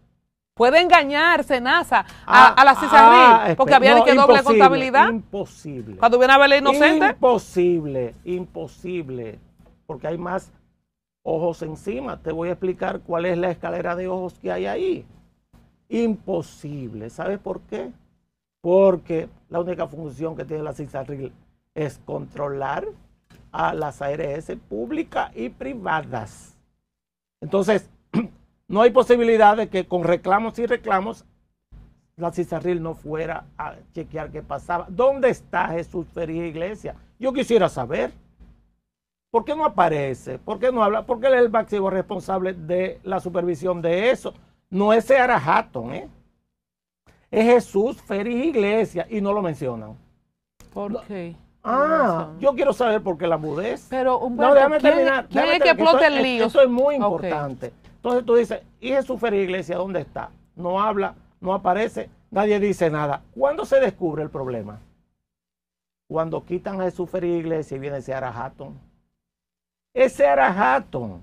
[SPEAKER 2] Puede engañar SENASA a la CISALRIL, porque había de que doble contabilidad.
[SPEAKER 1] Imposible.
[SPEAKER 2] Cuando viene a verle inocente.
[SPEAKER 1] Imposible. Porque hay más ojos encima. Te voy a explicar cuál es la escalera de ojos que hay ahí. Imposible. ¿Sabes por qué? Porque la única función que tiene la CISALRIL es controlar a las ARS públicas y privadas. Entonces, no hay posibilidad de que con reclamos y reclamos la CISALRIL no fuera a chequear qué pasaba. ¿Dónde está Jesús Félix Iglesias? Yo quisiera saber. ¿Por qué no aparece? ¿Por qué no habla? Porque él es el máximo responsable de la supervisión de eso. No es Seara Hatton, es Jesús Félix Iglesias y no lo mencionan.
[SPEAKER 2] ¿Por qué?
[SPEAKER 1] Yo quiero saber por qué la mudez.
[SPEAKER 2] Pero,
[SPEAKER 1] no, déjame terminar.
[SPEAKER 2] ¿Quién es que explota el lío?
[SPEAKER 1] Eso es muy importante. Entonces tú dices, ¿y Jesús Félix Iglesias dónde está? No habla, no aparece, nadie dice nada. ¿Cuándo se descubre el problema? Cuando quitan a Jesús Félix Iglesias y viene Seara Hatton. Es Seara Hatton.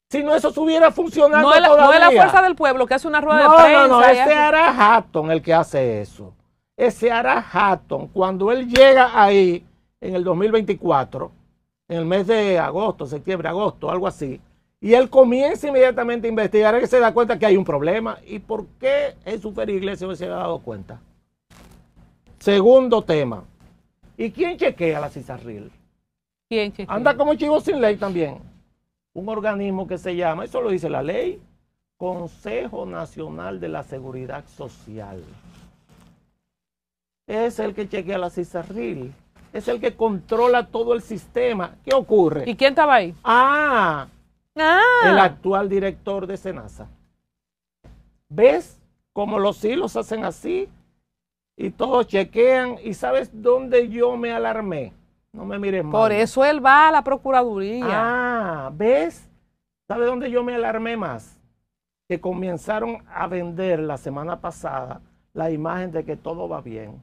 [SPEAKER 1] Si no, eso estuviera funcionando todavía.
[SPEAKER 2] No es la fuerza del pueblo que hace una rueda de prensa.
[SPEAKER 1] No, es Seara Hatton el que hace eso. Es Seara Hatton. Cuando él llega ahí en el 2024, en el mes de agosto, septiembre, agosto, algo así. Y él comienza inmediatamente a investigar, es que se da cuenta que hay un problema. ¿Y por qué Jesús Ferrer Iglesias no se había dado cuenta? Segundo tema. ¿Y quién chequea la CISARRIL?
[SPEAKER 2] ¿Quién chequea?
[SPEAKER 1] Anda como chivo sin ley también. Un organismo que se llama, eso lo dice la ley, Consejo Nacional de la Seguridad Social. Es el que chequea la CISARRIL. Es el que controla todo el sistema. ¿Qué ocurre?
[SPEAKER 2] ¿Y quién estaba ahí? El
[SPEAKER 1] actual director de SENASA. ¿Ves cómo los hilos hacen así? Y todos chequean. ¿Y sabes dónde yo me alarmé? No me mires mal.
[SPEAKER 2] Por eso él va a la Procuraduría.
[SPEAKER 1] ¿Ves? ¿Sabes dónde yo me alarmé más? Que comenzaron a vender la semana pasada la imagen de que todo va bien.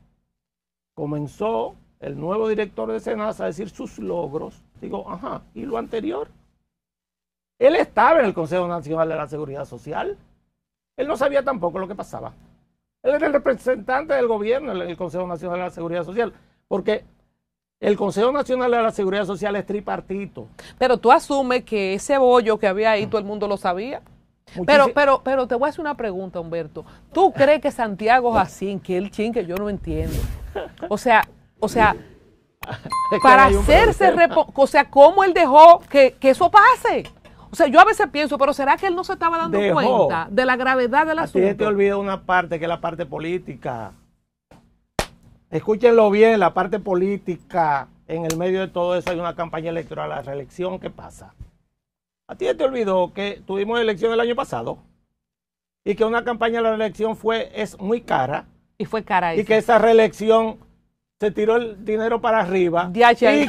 [SPEAKER 1] Comenzó el nuevo director de SENASA a decir sus logros. Digo, ¿y lo anterior? Él estaba en el Consejo Nacional de la Seguridad Social. Él no sabía tampoco lo que pasaba. Él era el representante del gobierno en el Consejo Nacional de la Seguridad Social. Porque el Consejo Nacional de la Seguridad Social es tripartito.
[SPEAKER 2] Pero tú asumes que ese bollo que había ahí todo el mundo lo sabía. Pero te voy a hacer una pregunta, Humberto. ¿Tú crees que Santiago Jacín, que el chin que yo no entiendo? O sea, para hacerse, ¿cómo él dejó que eso pase? O sea, yo a veces pienso, pero ¿será que él no se estaba dando cuenta de la gravedad del asunto?
[SPEAKER 1] A ti te olvida una parte, que es la parte política. Escúchenlo bien, la parte política. En el medio de todo eso hay una campaña electoral, la reelección. ¿Qué pasa? A ti te olvidó que tuvimos elección el año pasado y que una campaña de la reelección es muy cara.
[SPEAKER 2] Y fue cara eso.
[SPEAKER 1] Y que esa reelección se tiró el dinero para arriba.
[SPEAKER 2] Y aquí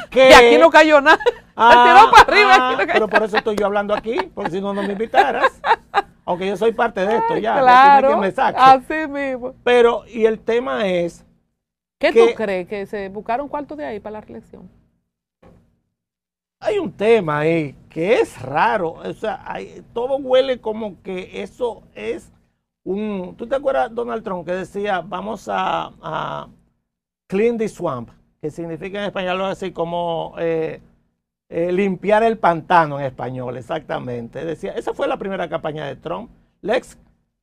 [SPEAKER 2] no cayó nada. Se tiró para arriba.
[SPEAKER 1] Pero por eso estoy yo hablando aquí, porque si no, no me invitaras. Aunque yo soy parte de esto ya.
[SPEAKER 2] Claro,
[SPEAKER 1] no me saque.
[SPEAKER 2] así mismo.
[SPEAKER 1] Pero, y el tema es...
[SPEAKER 2] ¿Qué tú crees? ¿Que se buscaron cuartos de ahí para la reelección?
[SPEAKER 1] Hay un tema ahí que es raro. O sea, todo huele como que eso es un... ¿Tú te acuerdas, Donald Trump, que decía, vamos a clean the swamp? Que significa en español así como limpiar el pantano en español, exactamente. Decía, esa fue la primera campaña de Trump. Let's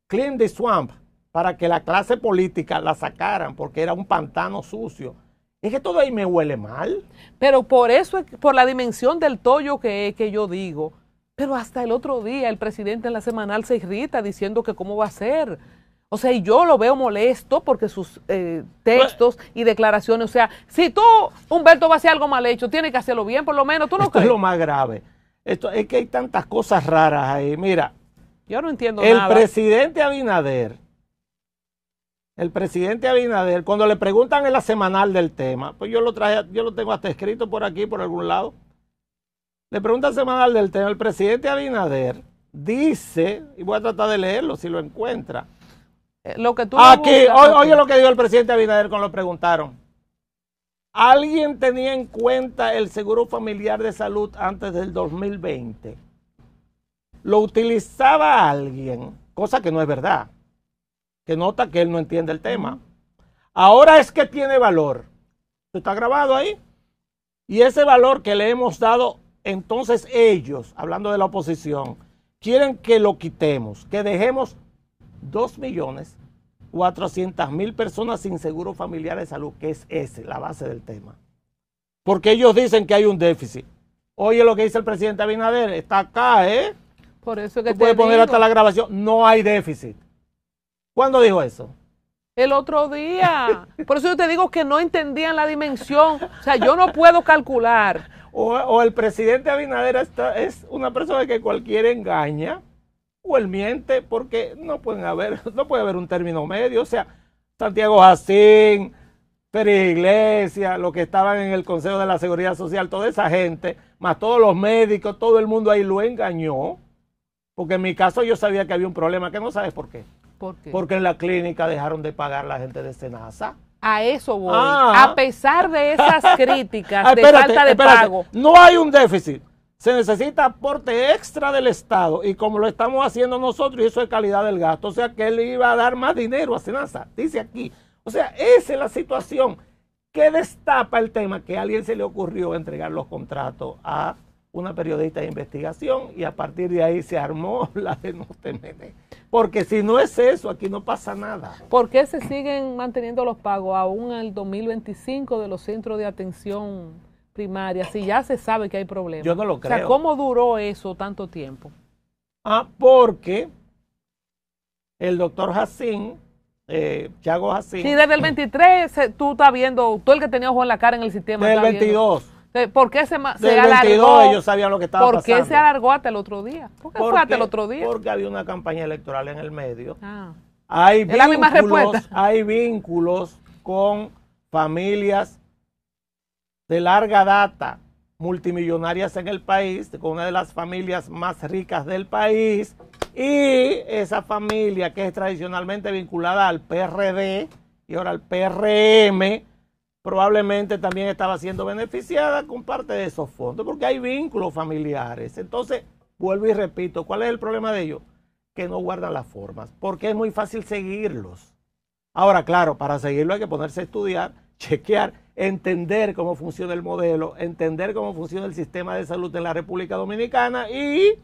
[SPEAKER 1] clean the swamp, para que la clase política la sacaran, porque era un pantano sucio. Es que todo ahí me huele mal.
[SPEAKER 2] Pero por eso, por la dimensión del tollo que yo digo. Pero hasta el otro día el presidente en la semanal se irrita diciendo que cómo va a ser. O sea, y yo lo veo molesto porque sus textos y declaraciones, o sea, si tú, Humberto, va a hacer algo mal hecho, tiene que hacerlo bien, por lo menos, ¿tú no crees?
[SPEAKER 1] Esto es lo más grave. Esto es que hay tantas cosas raras ahí. Mira,
[SPEAKER 2] yo no entiendo nada.
[SPEAKER 1] El presidente Abinader, cuando le preguntan en la semanal del tema, pues yo lo tengo hasta escrito por aquí, por algún lado. Le preguntan semanal del tema, el presidente Abinader dice, y voy a tratar de leerlo si lo encuentra.
[SPEAKER 2] Lo que tú
[SPEAKER 1] aquí, oye lo que dijo el presidente Abinader cuando lo preguntaron. ¿Alguien tenía en cuenta el seguro familiar de salud antes del 2020? ¿Lo utilizaba alguien? Cosa que no es verdad. Que nota que él no entiende el tema. Ahora es que tiene valor. Está grabado ahí. Y ese valor que le hemos dado, entonces ellos, hablando de la oposición, quieren que lo quitemos, que dejemos 2.400.000 personas sin seguro familiar de salud, que es la base del tema. Porque ellos dicen que hay un déficit. Oye lo que dice el presidente Abinader, está acá, ¿eh?
[SPEAKER 2] Por eso que
[SPEAKER 1] tú puedes poner hasta la grabación, no hay déficit. ¿Cuándo dijo eso?
[SPEAKER 2] El otro día. Por eso yo te digo que no entendían la dimensión. O sea, yo no puedo calcular.
[SPEAKER 1] O el presidente Abinader es una persona que cualquiera engaña, o él miente, porque no puede haber un término medio. O sea, Santiago Jacín, Ferrer Iglesias, los que estaban en el Consejo de la Seguridad Social, toda esa gente, más todos los médicos, todo el mundo ahí lo engañó. Porque en mi caso yo sabía que había un problema, que no sabes por qué.
[SPEAKER 2] ¿Por qué?
[SPEAKER 1] Porque en la clínica dejaron de pagar la gente de SENASA.
[SPEAKER 2] A eso voy. A pesar de esas críticas de falta de pago.
[SPEAKER 1] No hay un déficit. Se necesita aporte extra del Estado. Y como lo estamos haciendo nosotros, y eso es calidad del gasto. O sea que él iba a dar más dinero a SENASA. Dice aquí. O sea, esa es la situación. ¿Qué destapa el tema? Que a alguien se le ocurrió entregar los contratos a una periodista de investigación y a partir de ahí se armó la de no te metes. Porque si no es eso, aquí no pasa nada.
[SPEAKER 2] ¿Por qué se siguen manteniendo los pagos aún en el 2025 de los centros de atención primaria si ya se sabe que hay problemas?
[SPEAKER 1] Yo no lo creo.
[SPEAKER 2] O sea, ¿cómo duró eso tanto tiempo?
[SPEAKER 1] Porque el doctor Jacín, Chago Jacín.
[SPEAKER 2] Sí, desde el 23 tú estás viendo, tú el que tenía ojo en la cara en el sistema.
[SPEAKER 1] Desde el 22.
[SPEAKER 2] ¿Por qué se
[SPEAKER 1] Desde el 22
[SPEAKER 2] alargó?
[SPEAKER 1] ellos sabían lo que estaba pasando.
[SPEAKER 2] ¿Por qué se alargó hasta el otro día? ¿Por qué fue hasta el otro día?
[SPEAKER 1] Porque había una campaña electoral en el medio.
[SPEAKER 2] ¿Es la misma respuesta?
[SPEAKER 1] Hay vínculos con familias de larga data, multimillonarias en el país, con una de las familias más ricas del país, y esa familia que es tradicionalmente vinculada al PRD y ahora al PRM, probablemente también estaba siendo beneficiada con parte de esos fondos, porque hay vínculos familiares. Entonces, vuelvo y repito, ¿cuál es el problema de ellos? Que no guardan las formas, porque es muy fácil seguirlos. Ahora, claro, para seguirlo hay que ponerse a estudiar, chequear, entender cómo funciona el modelo, entender cómo funciona el sistema de salud en la República Dominicana y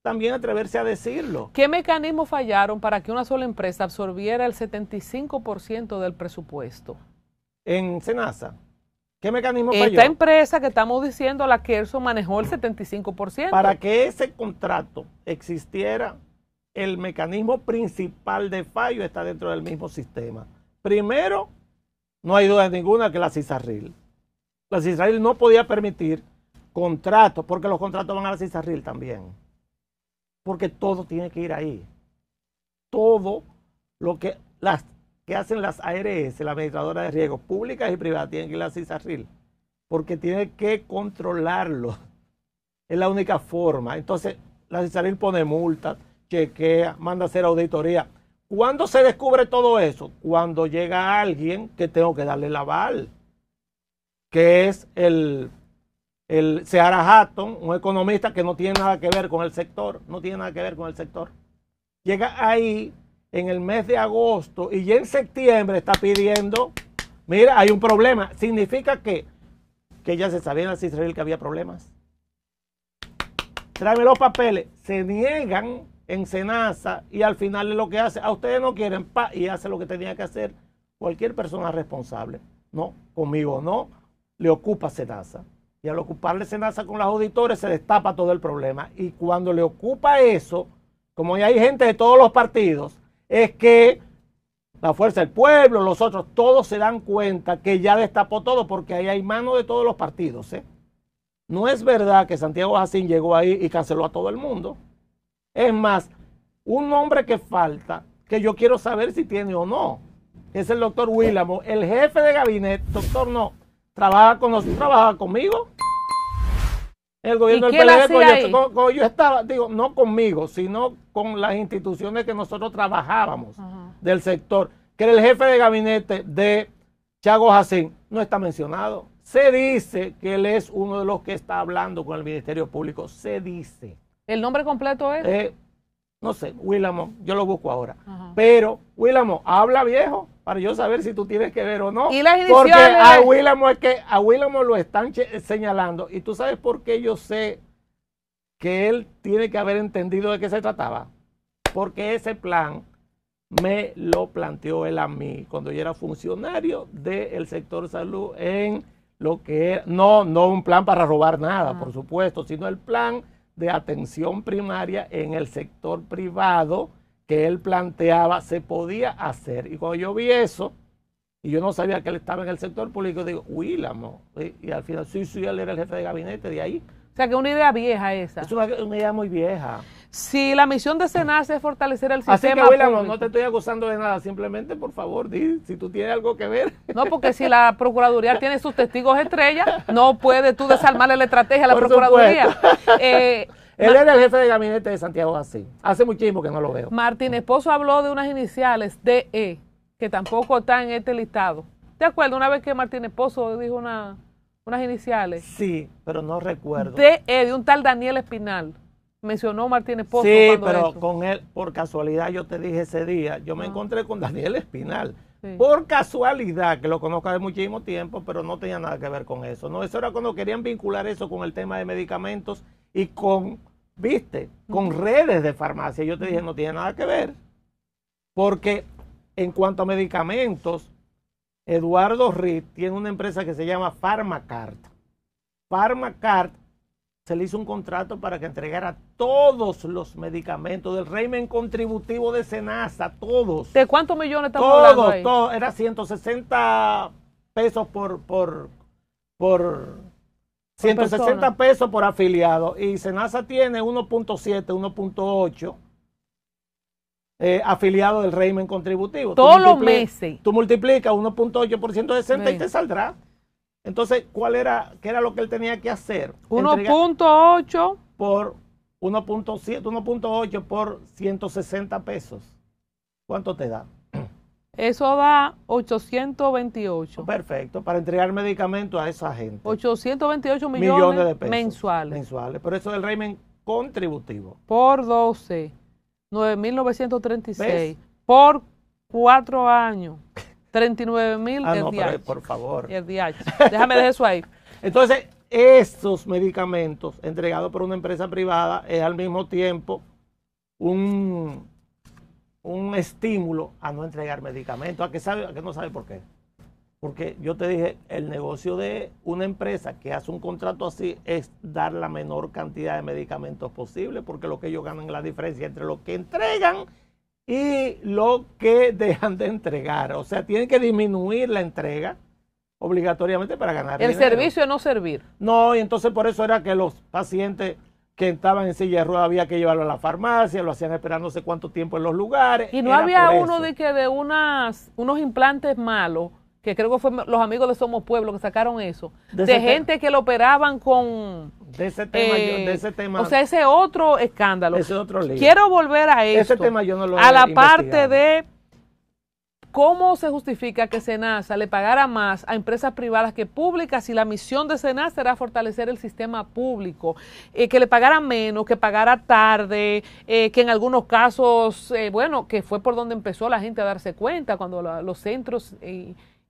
[SPEAKER 1] también atreverse a decirlo.
[SPEAKER 2] ¿Qué mecanismos fallaron para que una sola empresa absorbiera el 75% del presupuesto?
[SPEAKER 1] En Senasa, ¿qué mecanismo falló?
[SPEAKER 2] Esta empresa que estamos diciendo, la Kerson, manejó el 75%.
[SPEAKER 1] Para que ese contrato existiera, el mecanismo principal de fallo está dentro del mismo sistema. Primero, no hay duda ninguna que la CISARRIL. La CISARRIL no podía permitir contratos, porque los contratos van a la CISARRIL también. Porque todo tiene que ir ahí. Todo lo que hacen las ARS, la administradora de riesgos públicas y privadas, tienen que ir a la CISARRIL, porque tiene que controlarlo. Es la única forma. Entonces, la CISARRIL pone multas, chequea, manda a hacer auditoría. ¿Cuándo se descubre todo eso? Cuando llega alguien que tengo que darle el aval, que es el Seara Hatton, un economista que no tiene nada que ver con el sector, Llega ahí en el mes de agosto y ya en septiembre está pidiendo, mira, hay un problema. Significa que ya se sabía en la CISARRIL que había problemas. Tráeme los papeles, se niegan en Senasa y al final es lo que hace. A ustedes no quieren, y hace lo que tenía que hacer cualquier persona responsable. No, conmigo no, le ocupa Senasa. Y al ocuparle Senasa con los auditores se destapa todo el problema. Y cuando le ocupa eso, como hay gente de todos los partidos, es que la Fuerza del Pueblo, los otros, todos se dan cuenta que ya destapó todo, porque ahí hay mano de todos los partidos. No es verdad que Santiago Jacín llegó ahí y canceló a todo el mundo. Es más, un nombre que falta, que yo quiero saber si tiene o no, es el doctor Willamo, el jefe de gabinete. Doctor, no, trabajaba conmigo. El gobierno del PLD, yo estaba, digo, no conmigo, sino con las instituciones que nosotros trabajábamos del sector, que era el jefe de gabinete de Chago Jacín, no está mencionado. Se dice que él es uno de los que está hablando con el Ministerio Público, se dice.
[SPEAKER 2] ¿El nombre completo es?
[SPEAKER 1] No sé, Willamo, yo lo busco ahora. Pero, Willamo, habla viejo, para yo saber si tú tienes que ver o no.
[SPEAKER 2] ¿Y las iniciales?
[SPEAKER 1] Porque a Willamo lo están señalando. Y tú sabes por qué yo sé que él tiene que haber entendido de qué se trataba. Porque ese plan me lo planteó él a mí cuando yo era funcionario del sector salud en lo que era, no un plan para robar nada, por supuesto, sino el plan de atención primaria en el sector privado que él planteaba se podía hacer. Y cuando yo vi eso, y yo no sabía que él estaba en el sector público, digo, Willamo, y al final, sí, él era el jefe de gabinete de ahí.
[SPEAKER 2] O sea, que es una idea vieja esa.
[SPEAKER 1] Es una idea muy vieja.
[SPEAKER 2] Si la misión de Senasa es fortalecer el sistema
[SPEAKER 1] Así que, Willamo,
[SPEAKER 2] público.
[SPEAKER 1] no te estoy acusando de nada, simplemente, por favor, di si tú tienes algo que ver.
[SPEAKER 2] No, porque si la Procuraduría tiene sus testigos estrella, no puedes tú desarmarle la estrategia a la Procuraduría.
[SPEAKER 1] Él era el jefe de gabinete de Santiago Jacín. Hace muchísimo que no lo veo.
[SPEAKER 2] Martín Esposo habló de unas iniciales, DE, que tampoco están en este listado. ¿Te acuerdas una vez que Martín Esposo dijo unas iniciales?
[SPEAKER 1] Sí, pero no recuerdo.
[SPEAKER 2] DE, de un tal Daniel Espinal. Mencionó Martín Esposo.
[SPEAKER 1] Sí, pero con él, por casualidad, yo te dije ese día, yo me encontré con Daniel Espinal.
[SPEAKER 2] Sí.
[SPEAKER 1] por casualidad, que lo conozco de muchísimo tiempo, pero no tenía nada que ver con eso. No, eso era cuando querían vincular eso con el tema de medicamentos y con, viste, con redes de farmacia. Yo te dije, no tiene nada que ver. Porque en cuanto a medicamentos, Eduardo Reed tiene una empresa que se llama Pharmacart. Pharmacart se le hizo un contrato para que entregara todos los medicamentos del régimen contributivo de SENASA, todos.
[SPEAKER 2] ¿De cuántos millones estamos hablando ahí?
[SPEAKER 1] Todos, era 160 pesos por 160
[SPEAKER 2] persona.
[SPEAKER 1] pesos por afiliado. Y SENASA tiene 1.7, 1.8 afiliados del régimen contributivo.
[SPEAKER 2] Todos los meses.
[SPEAKER 1] Tú multiplicas 1.8% de 60 y
[SPEAKER 2] Sí.
[SPEAKER 1] te saldrá. Entonces, ¿qué era lo que él tenía que hacer?
[SPEAKER 2] 1.8
[SPEAKER 1] por 1.7, 1.8 por 160 pesos. ¿Cuánto te da?
[SPEAKER 2] Eso da 828.
[SPEAKER 1] Perfecto, para entregar medicamentos a esa gente.
[SPEAKER 2] 828
[SPEAKER 1] Millones de pesos
[SPEAKER 2] mensuales.
[SPEAKER 1] Pero eso es el régimen contributivo.
[SPEAKER 2] Por 12, 9.936.
[SPEAKER 1] ¿Ves?
[SPEAKER 2] Por 4 años, 39.000
[SPEAKER 1] Ah,
[SPEAKER 2] el
[SPEAKER 1] no, pero
[SPEAKER 2] DH.
[SPEAKER 1] por favor.
[SPEAKER 2] El DH. Déjame dejar eso ahí.
[SPEAKER 1] Entonces, esos medicamentos entregados por una empresa privada es al mismo tiempo un estímulo a no entregar medicamentos. ¿A que no sabe por qué? Porque yo te dije, el negocio de una empresa que hace un contrato así es dar la menor cantidad de medicamentos posible, porque lo que ellos ganan es la diferencia entre lo que entregan y lo que dejan de entregar. O sea, tienen que disminuir la entrega obligatoriamente para ganar
[SPEAKER 2] El
[SPEAKER 1] dinero.
[SPEAKER 2] servicio es no servir.
[SPEAKER 1] No, y entonces por eso era que los pacientes que estaban en silla de ruedas había que llevarlo a la farmacia, lo hacían esperar no sé cuánto tiempo en los lugares.
[SPEAKER 2] Y no
[SPEAKER 1] Era
[SPEAKER 2] había
[SPEAKER 1] por
[SPEAKER 2] uno
[SPEAKER 1] eso.
[SPEAKER 2] de que de unos implantes malos, que creo que fue los amigos de Somos Pueblo que sacaron eso,
[SPEAKER 1] De
[SPEAKER 2] de
[SPEAKER 1] ese
[SPEAKER 2] gente que lo operaban con...
[SPEAKER 1] De ese tema,
[SPEAKER 2] o sea, ese otro escándalo.
[SPEAKER 1] ese otro lío.
[SPEAKER 2] Quiero volver a esto.
[SPEAKER 1] Ese tema yo no lo
[SPEAKER 2] a
[SPEAKER 1] he
[SPEAKER 2] la parte
[SPEAKER 1] investigado.
[SPEAKER 2] de cómo se justifica que SENASA le pagara más a empresas privadas que públicas si la misión de SENASA era fortalecer el sistema público, que le pagara menos, que pagara tarde, que en algunos casos, bueno, que fue por donde empezó la gente a darse cuenta cuando los centros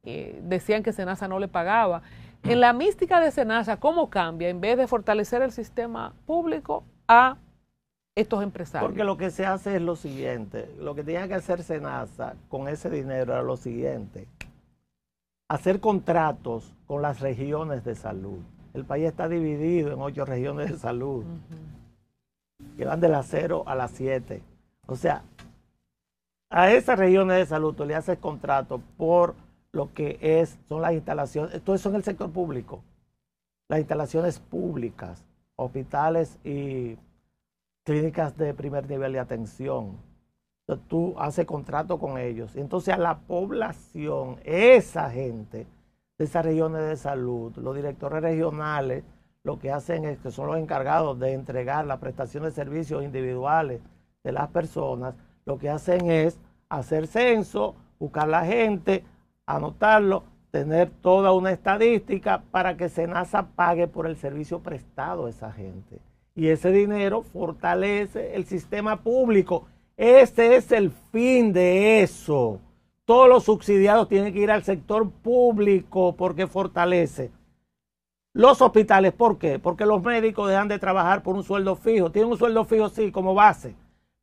[SPEAKER 2] decían que SENASA no le pagaba. En la mística de SENASA, ¿cómo cambia en vez de fortalecer el sistema público a estos empresarios?
[SPEAKER 1] Porque lo que se hace es lo siguiente, lo que tenía que hacer SENASA con ese dinero era lo siguiente, hacer contratos con las regiones de salud. El país está dividido en 8 regiones de salud, que van de las 0 a las 7. O sea, a esas regiones de salud tú le haces contrato por lo que son las instalaciones, todo eso en el sector público, las instalaciones públicas, hospitales y clínicas de primer nivel de atención. Entonces, tú haces contrato con ellos. Y entonces a la población, esa gente de esas regiones de salud, los directores regionales, lo que hacen es que son los encargados de entregar la prestación de servicios individuales de las personas, lo que hacen es hacer censo, buscar la gente, anotarlo, tener toda una estadística para que SENASA pague por el servicio prestado a esa gente. Y ese dinero fortalece el sistema público. Ese es el fin de eso. Todos los subsidiados tienen que ir al sector público porque fortalece. Los hospitales, ¿por qué? Porque los médicos dejan de trabajar por un sueldo fijo. Tienen un sueldo fijo, sí, como base,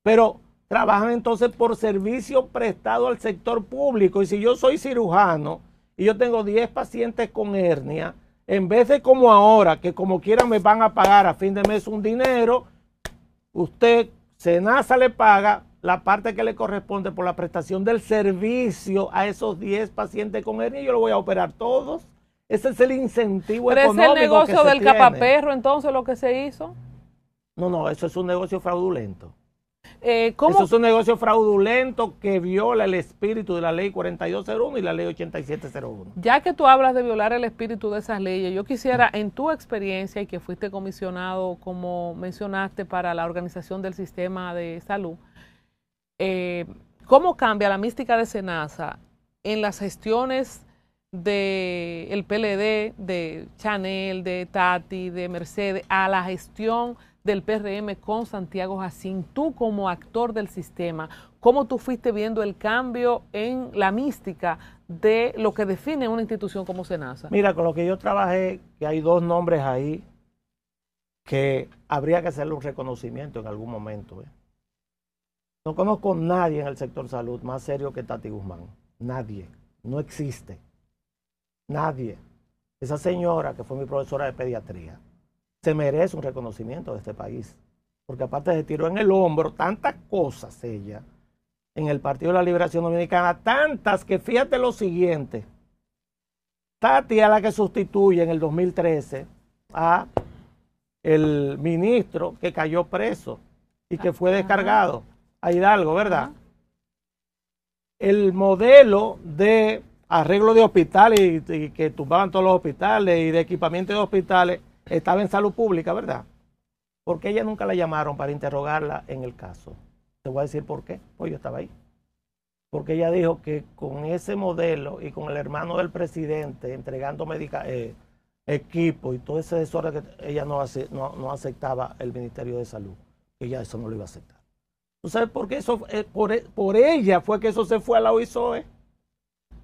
[SPEAKER 1] pero trabajan entonces por servicio prestado al sector público. Y si yo soy cirujano y yo tengo 10 pacientes con hernia, en vez de como ahora, que como quieran me van a pagar a fin de mes un dinero, usted, SENASA le paga la parte que le corresponde por la prestación del servicio a esos 10 pacientes con hernia y yo lo voy a operar todos. Ese es el incentivo
[SPEAKER 2] Pero
[SPEAKER 1] económico.
[SPEAKER 2] es el negocio
[SPEAKER 1] que se
[SPEAKER 2] del
[SPEAKER 1] tiene.
[SPEAKER 2] capaperro, entonces, lo que se hizo.
[SPEAKER 1] No, eso es un negocio fraudulento.
[SPEAKER 2] ¿Cómo?
[SPEAKER 1] Eso es un negocio fraudulento que viola el espíritu de la ley 4201 y la ley 8701.
[SPEAKER 2] Ya que tú hablas de violar el espíritu de esas leyes, yo quisiera, en tu experiencia y que fuiste comisionado, como mencionaste, para la organización del sistema de salud, ¿cómo cambia la mística de SENASA en las gestiones del PLD, de Chanel, de Tati, de Mercedes, a la gestión del PRM con Santiago Jacín? Tú como actor del sistema, ¿cómo tú fuiste viendo el cambio en la mística de lo que define una institución como SENASA?
[SPEAKER 1] Mira, con lo que yo trabajé, que hay dos nombres ahí que habría que hacerle un reconocimiento en algún momento. No conozco a nadie en el sector salud más serio que Tati Guzmán. Nadie. No existe. Nadie. Esa señora que fue mi profesora de pediatría se merece un reconocimiento de este país. Porque aparte se tiró en el hombro tantas cosas ella en el Partido de la Liberación Dominicana, tantas que fíjate lo siguiente. Tati es la que sustituye en el 2013 a el ministro que cayó preso y que fue descargado, a Hidalgo, ¿verdad? El modelo de arreglo de hospitales y que tumbaban todos los hospitales y de equipamiento de hospitales estaba en salud pública, ¿verdad? Porque ella nunca la llamaron para interrogarla en el caso. Te voy a decir por qué. Pues yo estaba ahí. Porque ella dijo que con ese modelo y con el hermano del presidente entregando equipo y todo ese desorden, que ella no aceptaba el Ministerio de Salud. Ella eso no lo iba a aceptar. ¿Tú sabes por qué? Eso, por ella fue que eso se fue a la OISOE.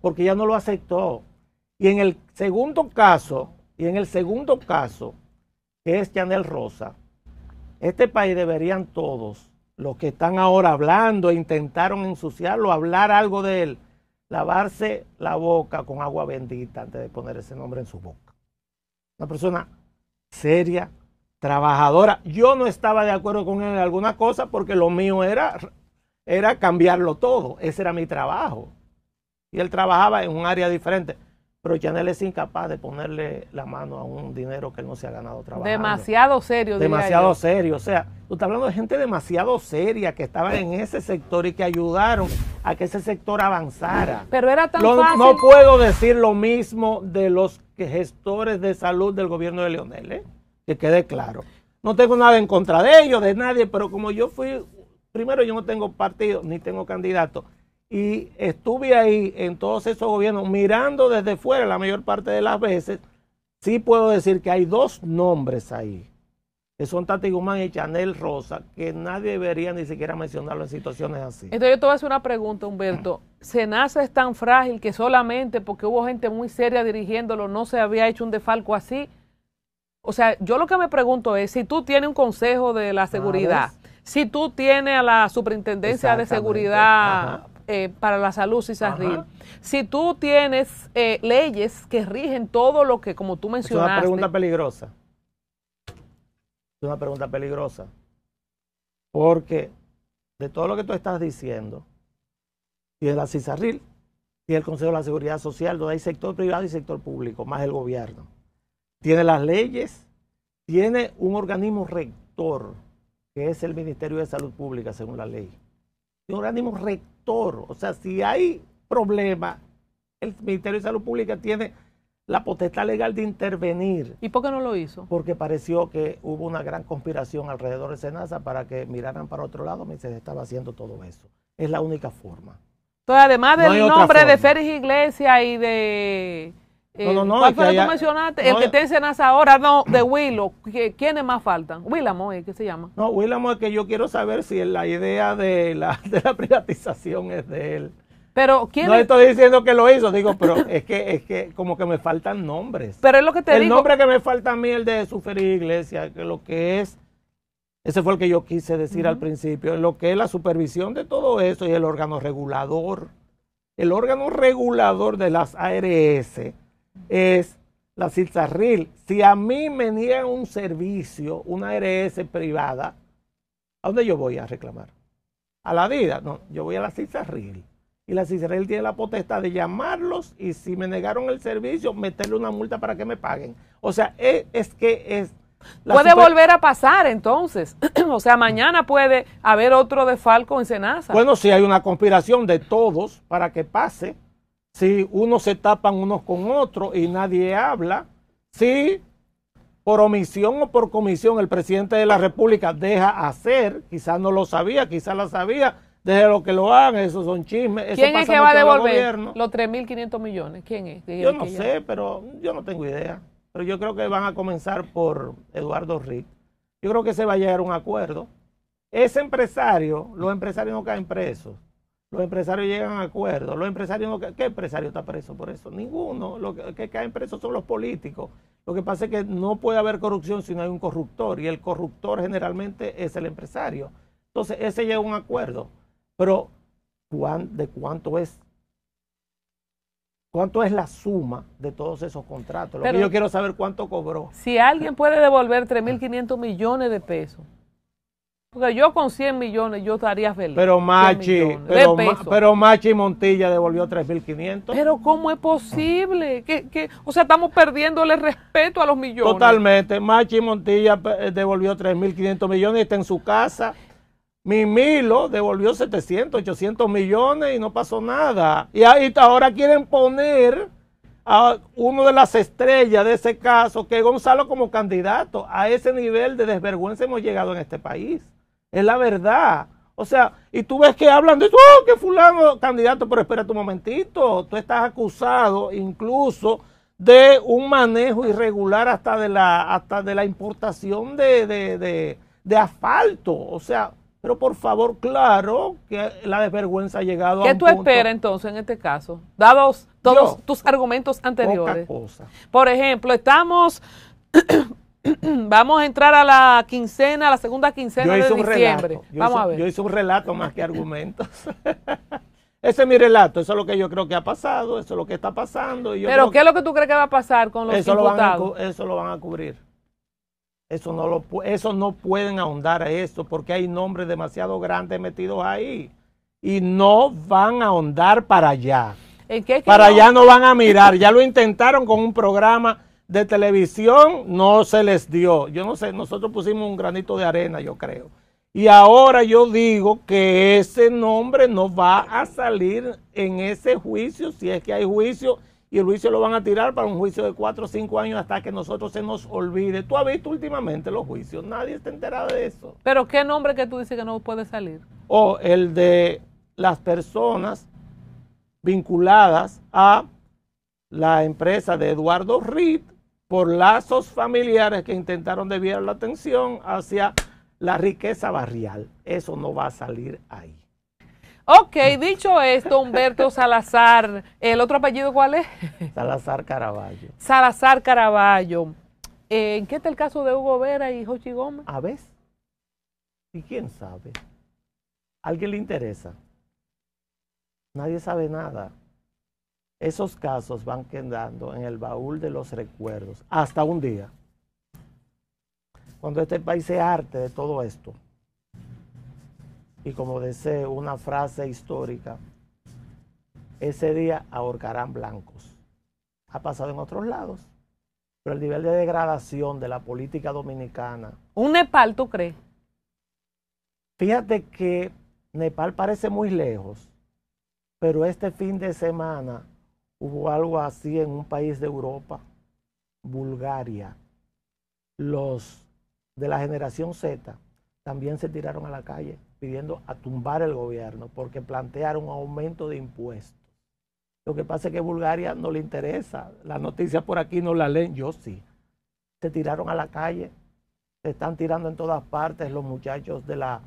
[SPEAKER 1] Porque ella no lo aceptó. Y en el segundo caso, que es Chanel Rosa, este país deberían todos, los que están ahora hablando e intentaron ensuciarlo, hablar algo de él, lavarse la boca con agua bendita antes de poner ese nombre en su boca. Una persona seria, trabajadora. Yo no estaba de acuerdo con él en alguna cosa porque lo mío era cambiarlo todo. Ese era mi trabajo. Y él trabajaba en un área diferente. Pero Chanel es incapaz de ponerle la mano a un dinero que él no se ha ganado trabajando.
[SPEAKER 2] Demasiado serio,
[SPEAKER 1] demasiado serio. O sea, tú estás hablando de gente demasiado seria que estaba en ese sector y que ayudaron a que ese sector avanzara.
[SPEAKER 2] Pero era tan fácil.
[SPEAKER 1] No puedo decir lo mismo de los gestores de salud del gobierno de Leonel, que quede claro. No tengo nada en contra de ellos, de nadie, pero como yo fui, primero yo no tengo partido ni tengo candidato. Y estuve ahí en todos esos gobiernos mirando desde fuera la mayor parte de las veces. Sí puedo decir que hay dos nombres ahí, que son Tati Guzmán y Chanel Rosa, que nadie debería ni siquiera mencionarlo en situaciones así.
[SPEAKER 2] Entonces yo te voy a hacer una pregunta, Humberto. ¿SENASA es tan frágil que solamente porque hubo gente muy seria dirigiéndolo no se había hecho un desfalco así? O sea, yo lo que me pregunto es, si tú tienes un consejo de la seguridad, si tú tienes a la superintendencia de seguridad para la salud, CISARRIL, si tú tienes leyes que rigen todo lo que, como tú mencionaste.
[SPEAKER 1] Es una pregunta peligrosa. Es una pregunta peligrosa. Porque de todo lo que tú estás diciendo, tiene la CISARRIL, tiene el Consejo de la Seguridad Social, donde hay sector privado y sector público, más el gobierno. Tiene las leyes, tiene un organismo rector, que es el Ministerio de Salud Pública, según la ley. Un organismo rector, o sea, si hay problema, el Ministerio de Salud Pública tiene la potestad legal de intervenir.
[SPEAKER 2] ¿Y por qué no lo hizo?
[SPEAKER 1] Porque pareció que hubo una gran conspiración alrededor de SENASA para que miraran para otro lado mientras se estaba haciendo todo eso. Es la única forma.
[SPEAKER 2] Entonces, además del nombre de Félix Iglesias y de... ¿Cuál fue que tú mencionaste? El que está en SENASA ahora, no, de Willow. ¿Quiénes más faltan? Willamo, ¿qué se llama?
[SPEAKER 1] No, Willamo es que yo quiero saber si la idea de la privatización es de él.
[SPEAKER 2] Pero ¿quién?
[SPEAKER 1] No estoy diciendo que lo hizo, digo, pero es que como que me faltan nombres.
[SPEAKER 2] Pero es lo que te digo.
[SPEAKER 1] El nombre que me falta a mí es el de Félix Iglesias, que lo que es, ese fue el que yo quise decir al principio, lo que es la supervisión de todo eso y el órgano regulador. El órgano regulador de las ARS es la CISARRIL. Si a mí me niegan un servicio, una ARS privada, ¿a dónde yo voy a reclamar? ¿A la DIDA? No, yo voy a la CISARRIL. Y la CISARRIL tiene la potestad de llamarlos y si me negaron el servicio, meterle una multa para que me paguen. O sea, puede
[SPEAKER 2] volver a pasar entonces. O sea, mañana puede haber otro desfalco en SENASA.
[SPEAKER 1] Bueno, si hay una conspiración de todos para que pase. Si unos se tapan unos con otros y nadie habla, si por omisión o por comisión el presidente de la República deja hacer, quizás no lo sabía, quizás lo sabía, deje lo que lo hagan, esos son chismes.
[SPEAKER 2] ¿Quién es que va a devolver los 3.500 millones? ¿Quién es?
[SPEAKER 1] Yo no sé, pero yo no tengo idea. Pero yo creo que van a comenzar por Eduardo Rick. Yo creo que se va a llegar a un acuerdo. Ese empresario, los empresarios no caen presos. Los empresarios llegan a acuerdos. Los empresarios no, ¿qué empresario está preso por eso? Ninguno. Lo que caen presos son los políticos. Lo que pasa es que no puede haber corrupción si no hay un corruptor, y el corruptor generalmente es el empresario. Entonces, ese llega a un acuerdo. Pero, ¿de cuánto es? ¿Cuánto es la suma de todos esos contratos? Lo que yo quiero saber, ¿cuánto cobró?
[SPEAKER 2] Si alguien puede devolver 3.500 millones de pesos, porque yo con 100 millones yo estaría feliz.
[SPEAKER 1] Pero Machi Montilla devolvió 3.500.
[SPEAKER 2] Pero ¿cómo es posible? O sea, estamos perdiéndole respeto a los millones.
[SPEAKER 1] Totalmente. Machi Montilla devolvió 3.500 millones y está en su casa. Mimilo devolvió 700, 800 millones y no pasó nada. Y ahora quieren poner a uno de las estrellas de ese caso, que es Gonzalo, como candidato. A ese nivel de desvergüenza hemos llegado en este país. Es la verdad. O sea, y tú ves que hablan de eso, oh, que fulano candidato, pero espérate un momentito. Tú estás acusado incluso de un manejo irregular hasta de la importación de asfalto. O sea, pero por favor, claro que la desvergüenza ha llegado a un punto.
[SPEAKER 2] ¿Qué tú esperas entonces en este caso? Dados todos tus argumentos anteriores.
[SPEAKER 1] Poca cosa.
[SPEAKER 2] Por ejemplo, vamos a entrar a la segunda quincena de diciembre. Vamos a ver.
[SPEAKER 1] Yo hice un relato más que argumentos. Ese es mi relato, eso es lo que yo creo que ha pasado, eso es lo que está pasando.
[SPEAKER 2] Pero ¿qué es lo que tú crees que va a pasar con los imputados?
[SPEAKER 1] Eso lo van a cubrir. Eso no pueden ahondar a eso, porque hay nombres demasiado grandes metidos ahí. Y no van a ahondar para allá. Para allá no van a mirar. Ya lo intentaron con un programa de televisión, no se les dio. Yo no sé, nosotros pusimos un granito de arena, yo creo. Y ahora yo digo que ese nombre no va a salir en ese juicio, si es que hay juicio, y el juicio lo van a tirar para un juicio de 4 o 5 años hasta que nosotros se nos olvide. Tú has visto últimamente los juicios, nadie está enterado de eso.
[SPEAKER 2] ¿Pero qué nombre que tú dices que no puede salir?
[SPEAKER 1] O el de las personas vinculadas a la empresa de Eduardo Reed por lazos familiares que intentaron desviar la atención hacia la riqueza barrial. Eso no va a salir ahí.
[SPEAKER 2] Ok, dicho esto, Humberto Salazar, ¿el otro apellido cuál es?
[SPEAKER 1] Salazar Caraballo.
[SPEAKER 2] Salazar Caraballo. ¿En qué está el caso de Hugo Vera y Jochi Gómez?
[SPEAKER 1] A ver. ¿Y quién sabe? ¿A alguien le interesa? Nadie sabe nada. Esos casos van quedando en el baúl de los recuerdos hasta un día, cuando este país se harte de todo esto. Y como dice una frase histórica, ese día ahorcarán blancos. Ha pasado en otros lados, pero el nivel de degradación de la política dominicana.
[SPEAKER 2] ¿Un Nepal, tú crees?
[SPEAKER 1] Fíjate que Nepal parece muy lejos, pero este fin de semana hubo algo así en un país de Europa, Bulgaria. Los de la generación Z también se tiraron a la calle pidiendo a tumbar el gobierno porque plantearon un aumento de impuestos. Lo que pasa es que a Bulgaria no le interesa, las noticias por aquí no las leen, yo sí. Se tiraron a la calle, se están tirando en todas partes los muchachos de la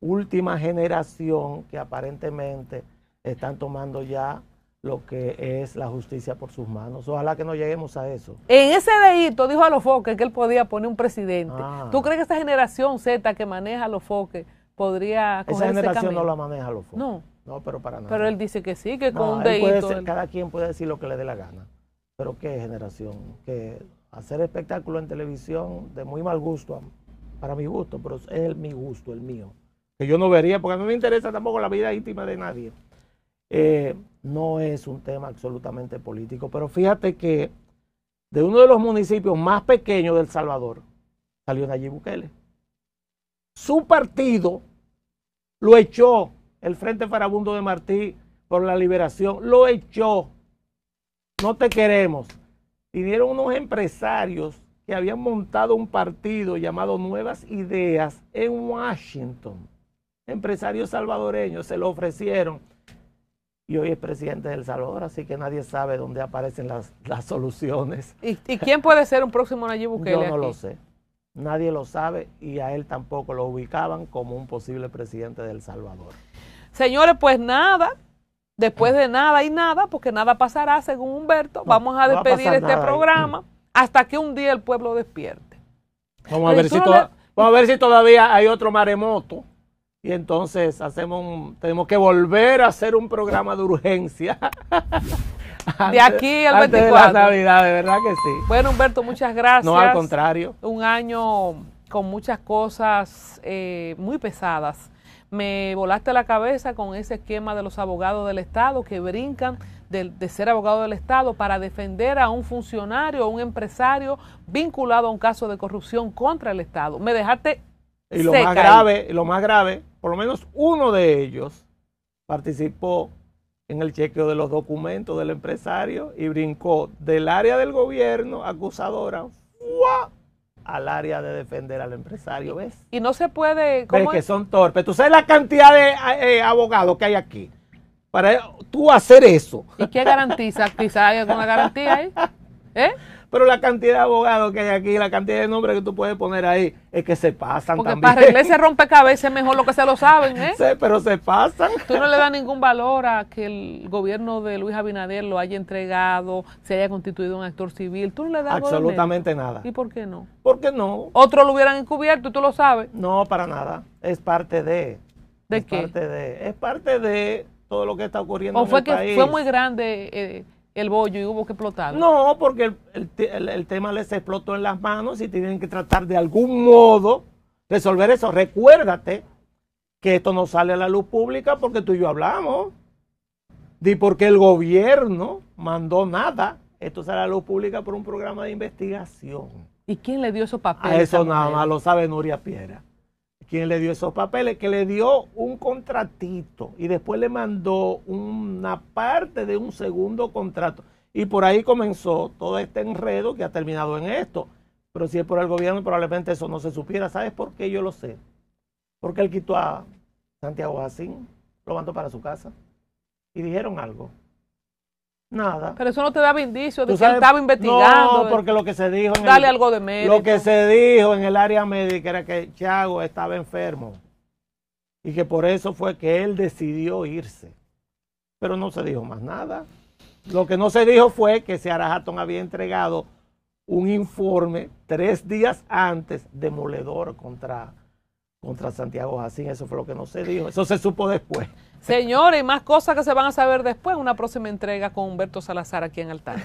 [SPEAKER 1] última generación que aparentemente están tomando ya lo que es la justicia por sus manos. Ojalá que no lleguemos a eso.
[SPEAKER 2] En ese dedito dijo a los foques que él podía poner un presidente. ¿Tú crees que esa generación Z que maneja a los foques podría coger
[SPEAKER 1] esa generación
[SPEAKER 2] ese camino?
[SPEAKER 1] No la maneja a los foques.
[SPEAKER 2] No,
[SPEAKER 1] pero para nada.
[SPEAKER 2] Pero él dice que sí, que con un dedito.
[SPEAKER 1] Cada quien puede decir lo que le dé la gana. Pero ¿qué generación? Que hacer espectáculo en televisión de muy mal gusto, para mi gusto, pero es mi gusto, el mío. Que yo no vería, porque a mí me interesa tampoco la vida íntima de nadie. No es un tema absolutamente político, pero fíjate que de uno de los municipios más pequeños de El Salvador salió Nayib Bukele. Su partido lo echó, el Frente Farabundo de Martí por la Liberación, lo echó. No te queremos. Vinieron unos empresarios que habían montado un partido llamado Nuevas Ideas en Washington. Empresarios salvadoreños se lo ofrecieron. Y hoy es presidente de El Salvador, así que nadie sabe dónde aparecen las soluciones.
[SPEAKER 2] ¿Y quién puede ser un próximo Nayib Bukele?
[SPEAKER 1] Yo no lo sé. Nadie lo sabe y a él tampoco lo ubicaban como un posible presidente de El Salvador.
[SPEAKER 2] Señores, pues nada, después de nada y nada, porque nada pasará según Humberto, vamos a despedir este programa hasta que un día el pueblo despierte.
[SPEAKER 1] Vamos a ver si todavía hay otro maremoto y entonces tenemos que volver a hacer un programa de urgencia.
[SPEAKER 2] De aquí al 24.
[SPEAKER 1] Antes de la Navidad, de verdad que sí.
[SPEAKER 2] Bueno, Humberto, muchas gracias.
[SPEAKER 1] No, al contrario.
[SPEAKER 2] Un año con muchas cosas muy pesadas. Me volaste la cabeza con ese esquema de los abogados del Estado que brincan de ser abogado del Estado para defender a un funcionario o un empresario vinculado a un caso de corrupción contra el Estado. Me dejaste
[SPEAKER 1] y lo más grave, por lo menos uno de ellos participó en el chequeo de los documentos del empresario y brincó del área del gobierno acusadora al área de defender al empresario, ¿ves?
[SPEAKER 2] Y no se puede...
[SPEAKER 1] ¿Ves que son torpes? ¿Tú sabes la cantidad de abogados que hay aquí para tú hacer eso?
[SPEAKER 2] ¿Y qué garantiza? Quizá hay alguna garantía ahí.
[SPEAKER 1] Pero la cantidad de abogados que hay aquí, la cantidad de nombres que tú puedes poner ahí, es que se pasan
[SPEAKER 2] porque
[SPEAKER 1] también.
[SPEAKER 2] para arreglar ese rompecabezas es mejor lo que se lo saben,
[SPEAKER 1] Sí, pero se pasan.
[SPEAKER 2] Tú no le das ningún valor a que el gobierno de Luis Abinader lo haya entregado, se haya constituido un actor civil. Tú no le das
[SPEAKER 1] absolutamente nada.
[SPEAKER 2] ¿Y por qué no?
[SPEAKER 1] ¿Por qué no?
[SPEAKER 2] Otros lo hubieran encubierto y tú lo sabes.
[SPEAKER 1] No, para nada. Es parte de...
[SPEAKER 2] ¿De qué?
[SPEAKER 1] Es parte de todo lo que está ocurriendo en el país. ¿O
[SPEAKER 2] fue que fue muy grande el bollo y hubo que explotarlo?
[SPEAKER 1] No, porque el tema les explotó en las manos y tienen que tratar de algún modo resolver eso. Recuérdate que esto no sale a la luz pública porque tú y yo hablamos. Ni porque el gobierno mandó nada. Esto sale a la luz pública por un programa de investigación.
[SPEAKER 2] ¿Y quién le dio esos papeles?
[SPEAKER 1] A eso nada más lo sabe Nuria Piera. ¿Quién le dio esos papeles? Que le dio un contratito y después le mandó una parte de un segundo contrato. Y por ahí comenzó todo este enredo que ha terminado en esto. Pero si es por el gobierno, probablemente eso no se supiera. ¿Sabes por qué yo lo sé? Porque él quitó a Santiago Jacín, lo mandó para su casa. Y dijeron algo. Nada.
[SPEAKER 2] Pero eso no te daba indicio de que él estaba investigando.
[SPEAKER 1] No, porque lo que se dijo
[SPEAKER 2] dale algo de mérito.
[SPEAKER 1] Lo que se dijo en el área médica era que Chago estaba enfermo y que por eso fue que él decidió irse. Pero no se dijo más nada. Lo que no se dijo fue que Seara Hatton había entregado un informe 3 días antes demoledor contra Santiago Jacín. Eso fue lo que no se dijo. Eso se supo después.
[SPEAKER 2] Señores, y más cosas que se van a saber después. Una próxima entrega con Humberto Salazar aquí en Altar.